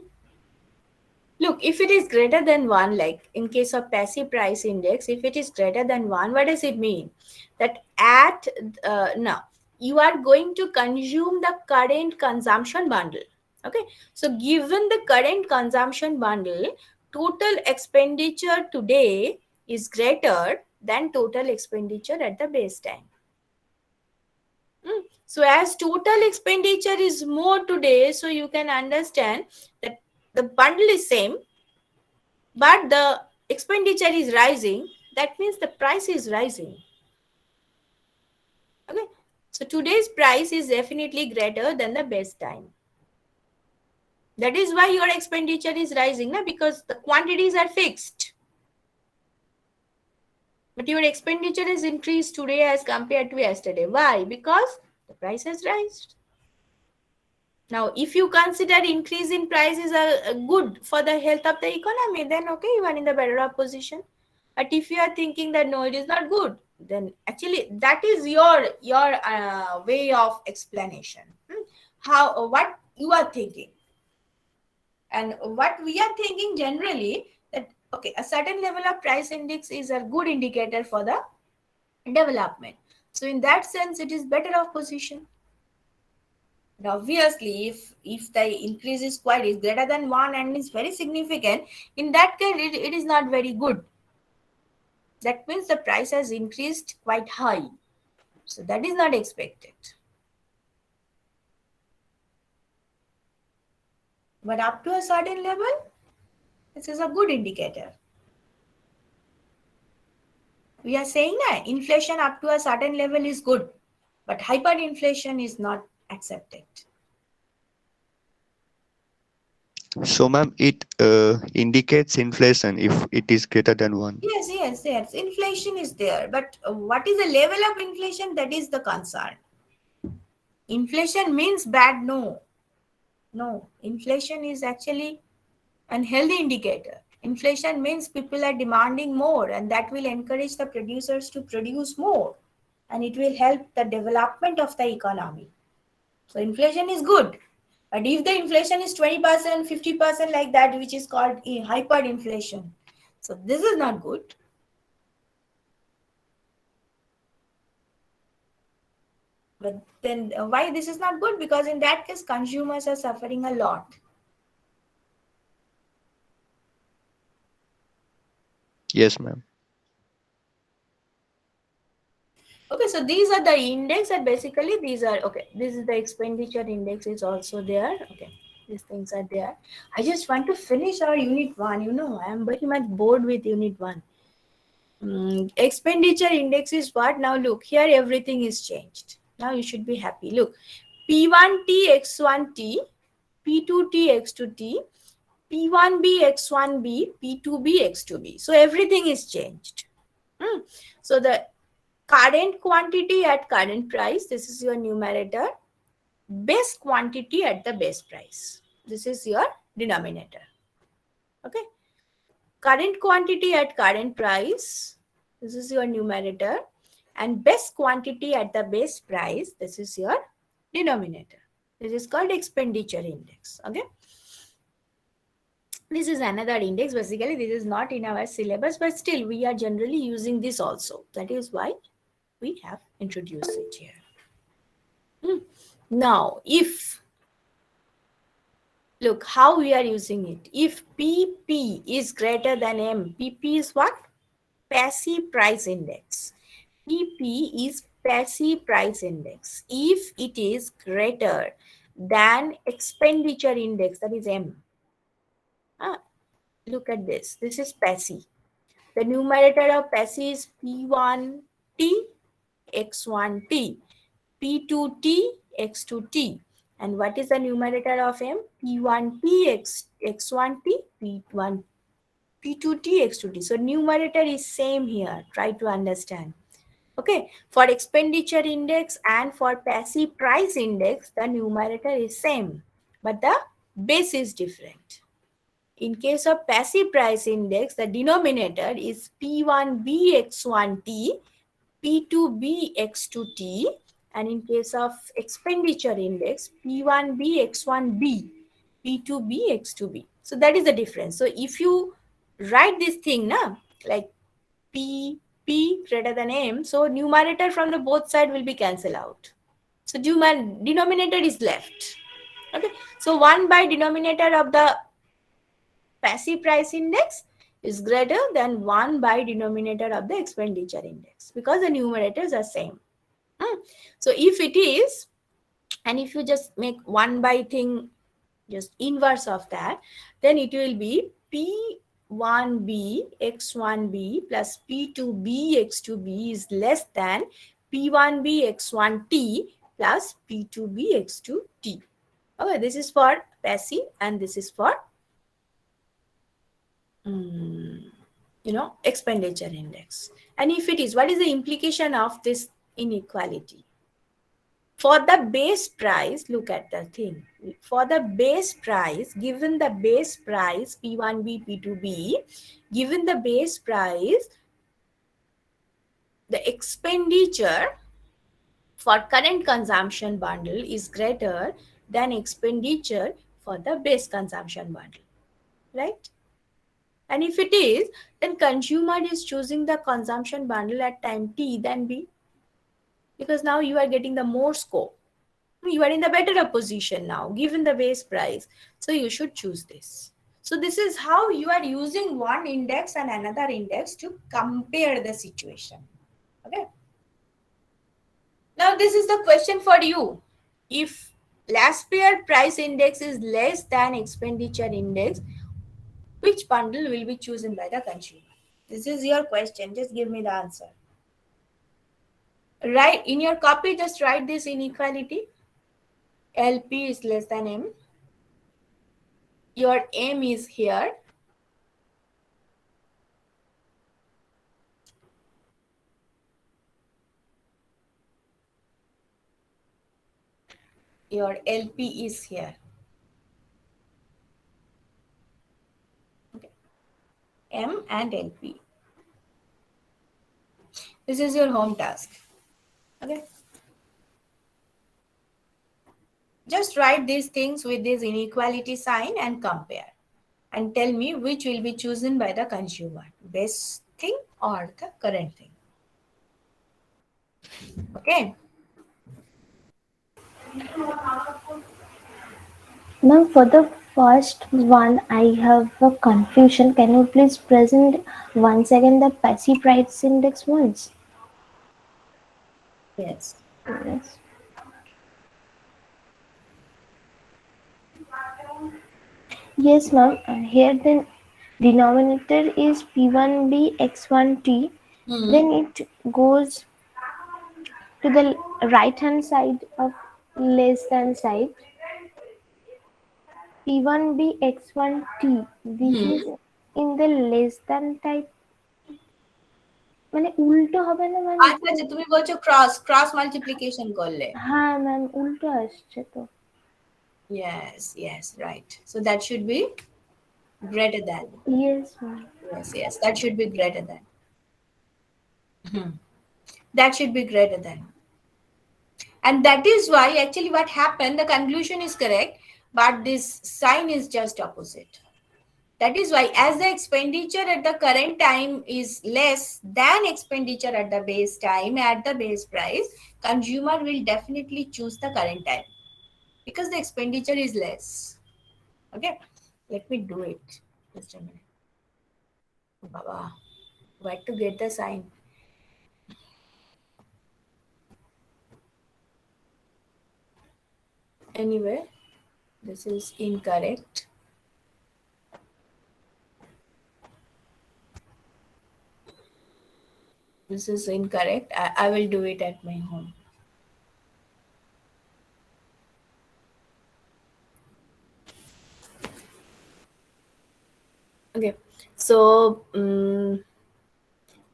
Look, if it is greater than 1, like in case of passive price index, if it is greater than 1, what does it mean? That at now you are going to consume the current consumption bundle. Okay, so given the current consumption bundle, total expenditure today is greater than total expenditure at the base time. So as total expenditure is more today, so you can understand that the bundle is same, but the expenditure is rising. That means the price is rising. Okay, so today's price is definitely greater than the best time. That is why your expenditure is rising, na? Because the quantities are fixed, but your expenditure is increased today as compared to yesterday. Why? Because the price has risen. Now, if you consider increase in prices are good for the health of the economy, then okay, you are in the better off position. But if you are thinking that no, it is not good, then actually that is your way of explanation. How what you are thinking, and what we are thinking generally, that okay, a certain level of price index is a good indicator for the development. So in that sense, it is better off position. But obviously, if the increase is quite is greater than 1 and is very significant, in that case it is not very good. That means the price has increased quite high. So that is not expected. But up to a certain level, this is a good indicator. We are saying that inflation up to a certain level is good, but hyperinflation is not accepted. So, ma'am, it indicates inflation if it is greater than 1. Yes. Inflation is there, but what is the level of inflation? That is the concern. Inflation means bad? No. No. Inflation is actually an healthy indicator. Inflation means people are demanding more, and that will encourage the producers to produce more, and it will help the development of the economy. So inflation is good. But if the inflation is 20%, 50% like that, which is called hyperinflation, so this is not good. But then why this is not good? Because in that case, consumers are suffering a lot. Yes, ma'am. Okay, so these are the index, and basically these are okay. This is the expenditure index is also there. Okay, these things are there. I just want to finish our unit 1. You know, I am very much bored with unit 1. Expenditure index is what? Now look, here everything is changed. Now you should be happy. Look, P1T X1T, P2T X2T, P1B X1B, P2B X2B. So everything is changed. So the current quantity at current price, this is your numerator. Best quantity at the best price, this is your denominator. Okay, current quantity at current price, this is your numerator, and best quantity at the best price, this is your denominator. This is called expenditure index. Okay, this is another index. Basically this is not in our syllabus, but still we are generally using this also. That is why we have introduced it here. Now if look how we are using it. If PP is greater than M, PP is what? Passive price index. PP is passive price index. If it is greater than expenditure index, that is M. Look at this. This is passive. The numerator of passive is P1T, X1T, P2T, X2T, And what is the numerator of M? P1T x1T, P1 P2T x2T. So numerator is same here. Try to understand. Okay, for expenditure index and for passive price index, the numerator is same, but the base is different. In case of passive price index, the denominator is P1B x1T, P2B x2T, and in case of expenditure index, P1B x1B, P2B x2B. So that is the difference. So if you write this thing, like P greater than M, so numerator from the both side will be cancelled out. So denominator is left. Okay, so 1 by denominator of the passive price index is greater than 1 by denominator of the expenditure index because the numerators are same. So if it is, and if you just make 1 by thing just inverse of that, then it will be P1B x1B plus P2B x2B is less than P1B x1T plus P2B x2T. Okay, this is for passive and this is for expenditure index. And if it is, what is the implication of this inequality? For the base price, look at the thing. For the base price, given the base price P1B, P2B, given the base price, the expenditure for current consumption bundle is greater than expenditure for the base consumption bundle, right? And if it is, then consumer is choosing the consumption bundle at time T than B, because now you are getting the more scope. You are in the better position now, given the base price. So you should choose this. So this is how you are using one index and another index to compare the situation. Okay. Now this is the question for you. If last year price index is less than expenditure index, which bundle will be chosen by the consumer? This is your question. Just give me the answer. Right in your copy, just write this inequality. LP is less than M. Your M is here. Your LP is here. Okay. M and LP. This is your home task. Okay. Just write these things with this inequality sign and compare. And tell me which will be chosen by the consumer. Best thing or the current thing. Okay. Ma'am, for the first one, I have a confusion. Can you please present once again the passive price index once? Yes. Yes. Yes, ma'am. Here the denominator is P1B x1T. Then it goes to the right hand side of less than side. P1B x1T. This is in the less than type. মানে উল্টো হবে না মানে আচ্ছা আচ্ছা তুমি বলছো cross multiplication করলে হ্যাঁ ম্যাম উল্টো আসছে তো yes right, so that should be greater than. yes ma'am Yes, that should be greater than. That should be greater than. And that is why actually what happened, the conclusion is correct, but this sign is just opposite. That is why as the expenditure at the current time is less than expenditure at the base time, at the base price, consumer will definitely choose the current time because the expenditure is less. Okay, let me do it. Just a minute. Baba, where to get the sign? Anyway, this is incorrect. This is incorrect. I will do it at my home. Okay, so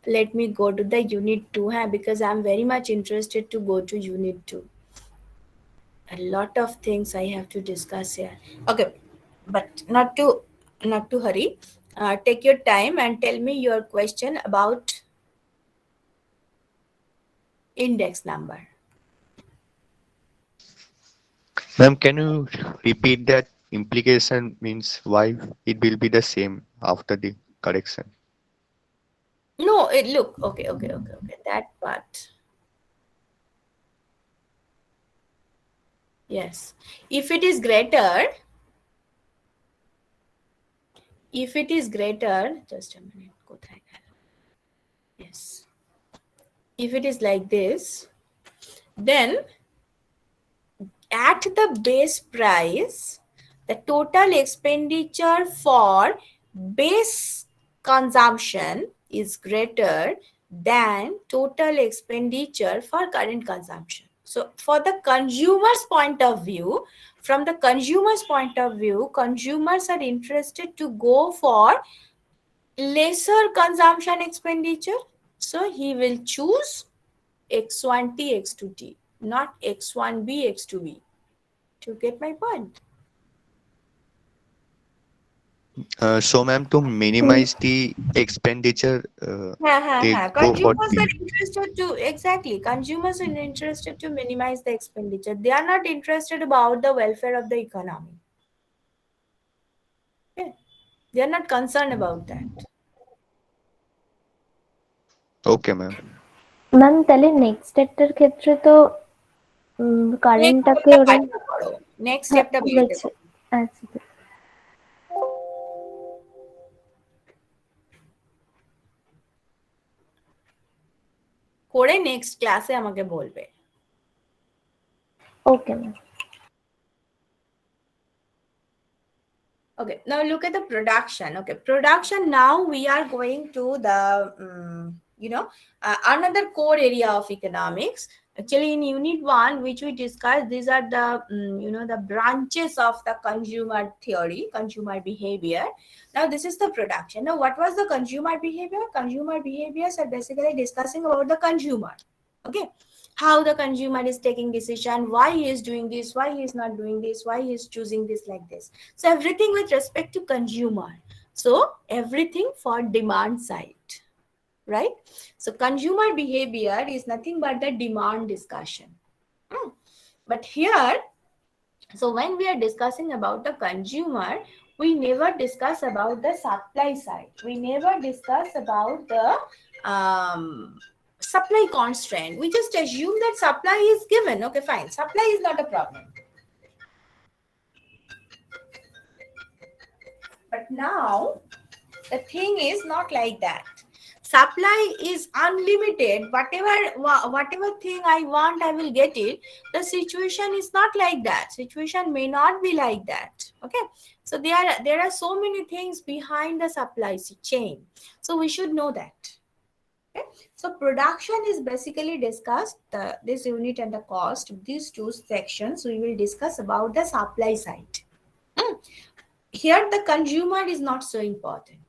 let me go to the unit 2 because I'm very much interested to go to unit 2. A lot of things I have to discuss here. Okay, but not to hurry. Take your time and tell me your question about index number. Ma'am, can you repeat that? Implication means why it will be the same after the correction. No, look, okay. That part. Yes. If it is greater, just a minute. Yes. If it is like this, then at the base price, the total expenditure for base consumption is greater than total expenditure for current consumption. So for the consumer's point of view, from the consumer's point of view, consumers are interested to go for lesser consumption expenditure. So he will choose X1T, X2T, not X1B, X2B. To get my point? So, ma'am, to minimize the expenditure, they go for Consumers B. are interested to exactly. Consumers are interested to minimize the expenditure. They are not interested about the welfare of the economy. Okay. They are not concerned about that. Okay, ma'am. Ma'am তাহলে next স্টেপটার ক্ষেত্রে তো কারেন্টটাকে ওরা next স্টেপটা বাড়িতে করো। আচ্ছা করে next ক্লাসে আমাকে বলবে। Okay ma'am. Okay, now look at the production. Okay, production. Now we are going to the another core area of economics. Actually, in unit 1, which we discussed, these are the the branches of the consumer theory, consumer behavior. Now this is the production. Now what was the consumer behavior? Consumer behaviors are basically discussing about the consumer. Okay, how the consumer is taking decision, why he is doing this, why he is not doing this, why he is choosing this like this. So everything with respect to consumer. So everything for demand side, right? So consumer behavior is nothing but the demand discussion. But here, so when we are discussing about the consumer, we never discuss about the supply side. We never discuss about the supply constraint. We just assume that supply is given. Okay, fine. Supply is not a problem. But now, the thing is not like that. Supply is unlimited. Whatever thing I want, I will get it. The situation is not like that. Situation may not be like that. Okay. So there are so many things behind the supply chain. So we should know that. Okay. So production is basically discussed, this unit and the cost. These two sections we will discuss about the supply side. Here the consumer is not so important.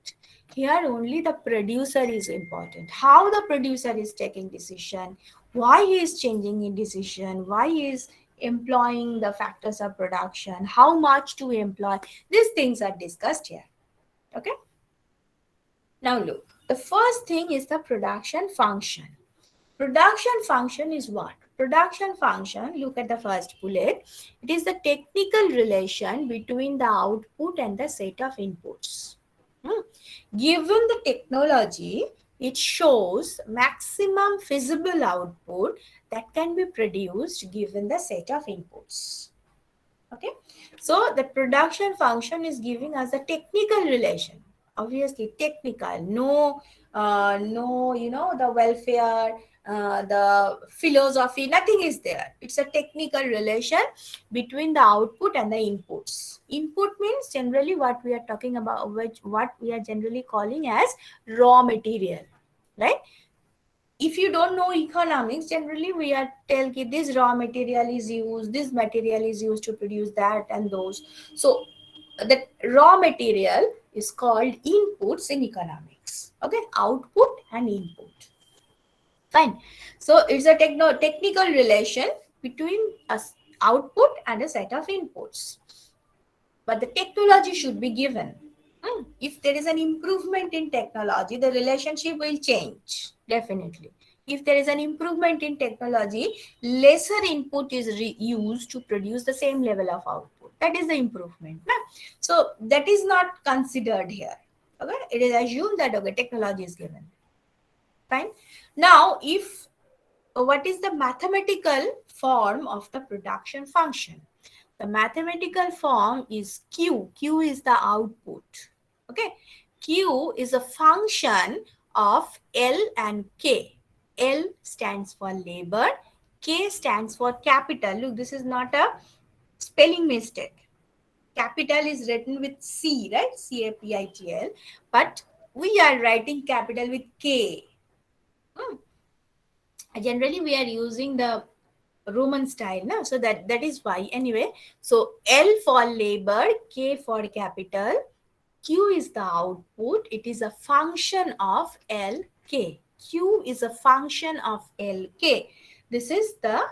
Here only the producer is important. How the producer is taking decision, why he is changing in decision, why he is employing the factors of production, how much to employ. These things are discussed here. Okay. Now look, the first thing is the production function. Production function is what? Production function, look at the first bullet. It is the technical relation between the output and the set of inputs. Given the technology, it shows maximum feasible output that can be produced given the set of inputs. Okay, so the production function is giving us a technical relation. Obviously technical, no the welfare, the philosophy, nothing is there. It's a technical relation between the output and the inputs. Input means generally what we are talking about, what we are generally calling as raw material, right? If you don't know economics, generally we are tell that this raw material is used, this material is used to produce that and those. So the raw material is called inputs in economics. Okay, output and input. Fine. So it's a technical relation between a output and a set of inputs. But the technology should be given. If there is an improvement in technology, the relationship will change, definitely. If there is an improvement in technology, lesser input is used to produce the same level of output. That is the improvement. So that is not considered here. Okay, it is assumed that okay, technology is given. Fine. Now, if what is the mathematical form of the production function? The mathematical form is Q. Q is the output. Okay. Q is a function of L and K. L stands for labor. K stands for capital. Look, this is not a spelling mistake. Capital is written with C, right? CAPITL. But we are writing capital with K. Generally, we are using the Roman style, no? So that is why. Anyway, so L for labor, K for capital, Q is the output. It is a function of LK. Q is a function of LK. This is the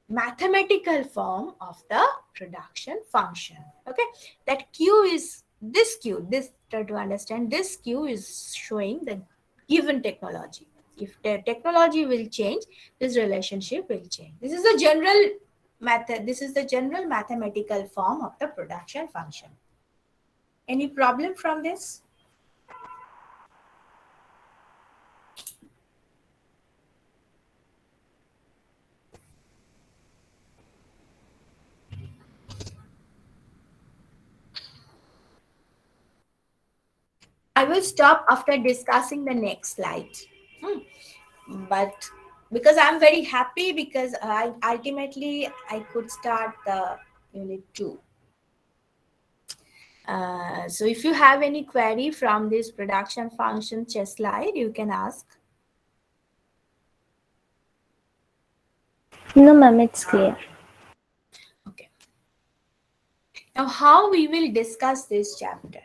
mathematical form of the production function. Okay, that Q is this Q. This, try to understand, this Q is showing the given technology. If the technology will change, this relationship will change. This is the general method. This is the general mathematical form of the production function. Any problem from this? I will stop after discussing the next slide. But because I'm very happy because ultimately I could start the unit 2. So if you have any query from this production function chess slide, you can ask. No, ma'am, it's clear. Okay. Now, how we will discuss this chapter?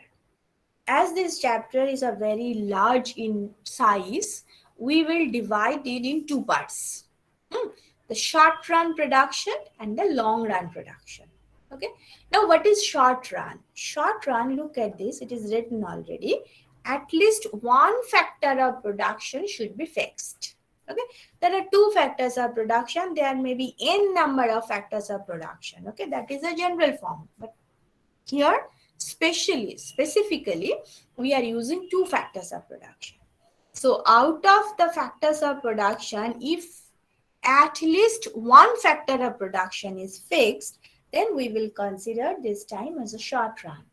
As this chapter is a very large in size, we will divide it in 2 parts. The short run production and the long run production. Okay. Now, what is short run? Short run, look at this. It is written already. At least one factor of production should be fixed. Okay. There are 2 factors of production. There may be n number of factors of production. Okay. That is a general form. But here, specifically, we are using 2 factors of production. So out of the factors of production, if at least one factor of production is fixed, then we will consider this time as a short run.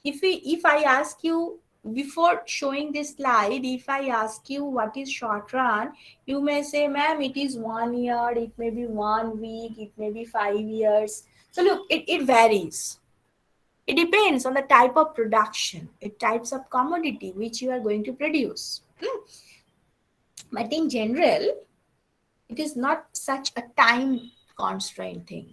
If I ask you, before showing this slide, if I ask you what is short run, you may say, ma'am, it is 1 year, it may be 1 week, it may be 5 years. So look, it varies. It depends on the type of production, the types of commodity which you are going to produce. But in general, it is not such a time constraint thing.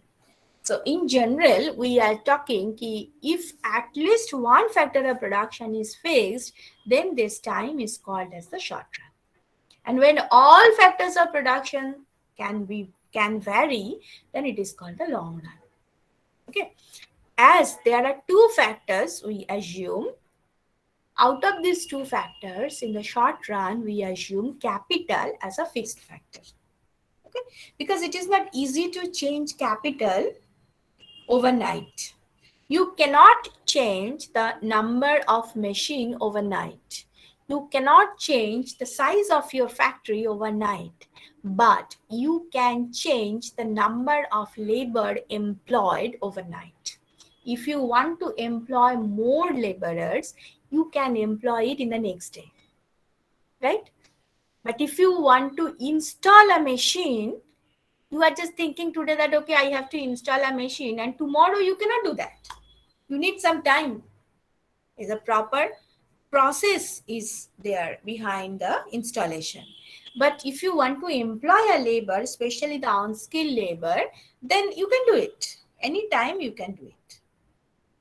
So in general, we are talking if at least one factor of production is fixed, then this time is called as the short run. And when all factors of production can vary, then it is called the long run. Okay. As there are 2 factors, we assume out of these 2 factors, in the short run, we assume capital as a fixed factor. Okay, because it is not easy to change capital overnight. You cannot change the number of machine overnight. You cannot change the size of your factory overnight, but you can change the number of labor employed overnight. If you want to employ more laborers, you can employ it in the next day, right? But if you want to install a machine, you are just thinking today that, okay, I have to install a machine, and tomorrow you cannot do that. You need some time. Is a proper process is there behind the installation. But if you want to employ a labor, especially the unskilled labor, then you can do it. Anytime you can do it.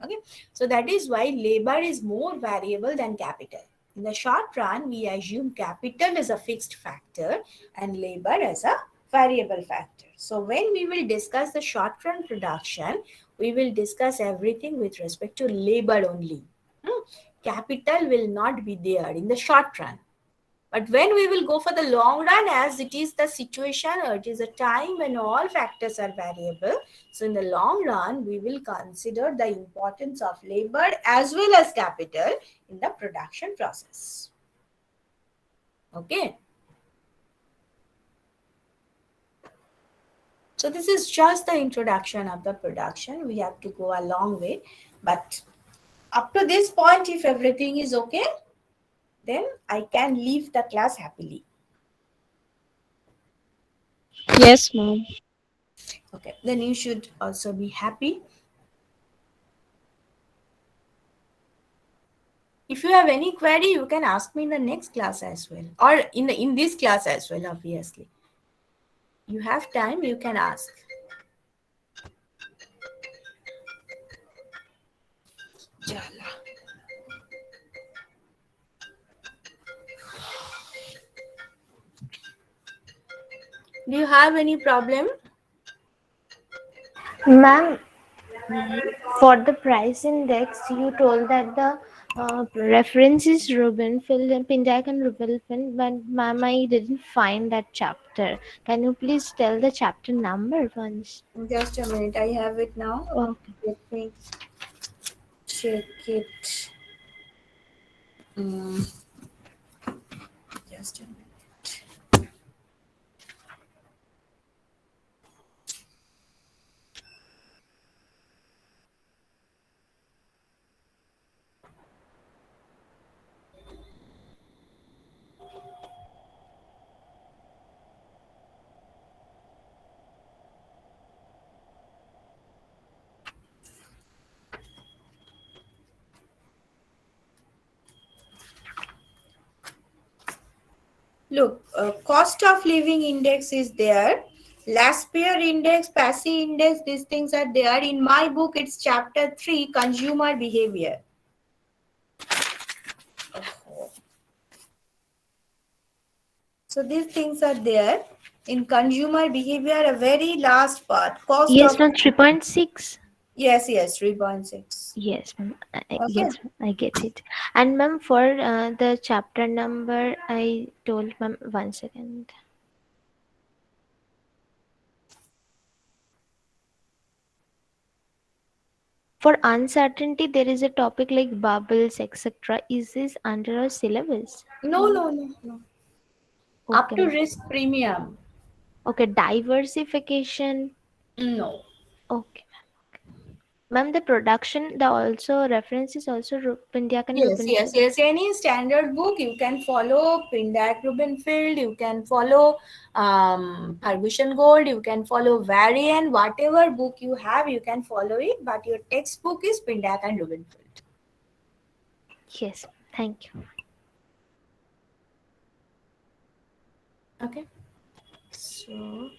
Okay, so that is why labor is more variable than capital. In the short run, we assume capital is a fixed factor and labor as a variable factor. So when we will discuss the short run production, we will discuss everything with respect to labor only. Capital will not be there in the short run. But when we will go for the long run, as it is the situation or it is a time when all factors are variable, so in the long run, we will consider the importance of labor as well as capital in the production process. Okay. So this is just the introduction of the production. We have to go a long way. But up to this point, if everything is okay, then I can leave the class happily. Yes, ma'am. Okay, then you should also be happy. If you have any query, you can ask me in the next class as well, or in this class as well, obviously. You have time, you can ask. Jala. Do you have any problem? Ma'am, for the price index, you told that the reference is Rubenfeld and Pindyck and Rubenfeld, but ma'am, I didn't find that chapter. Can you please tell the chapter number once? Just a minute, I have it now. Okay. Let me check it. Mm, just a minute. Look, cost of living index is there. Last pair index, PASI index, these things are there. In my book, it's chapter 3, consumer behavior. So these things are there. In consumer behavior, a very last part. Cost Yes, of ma'am, 3.6. yes, 3.6. Yes, ma'am. Okay. Yes, ma'am, I get it. And ma'am, for the chapter number, I told ma'am 1 second. For uncertainty, there is a topic like bubbles, etc. Is this under our syllabus? No. Up Okay, to ma'am. risk premium. Okay, diversification. No. Okay, ma'am. The production, the also reference is also Pindyck and Rubenfeld. Yes. Any standard book, you can follow Pindyck Rubenfeld, you can follow Ferguson Gold, you can follow Varian, whatever book you have, you can follow it. But your textbook is Pindyck and Rubenfeld. Yes, thank you. Okay. So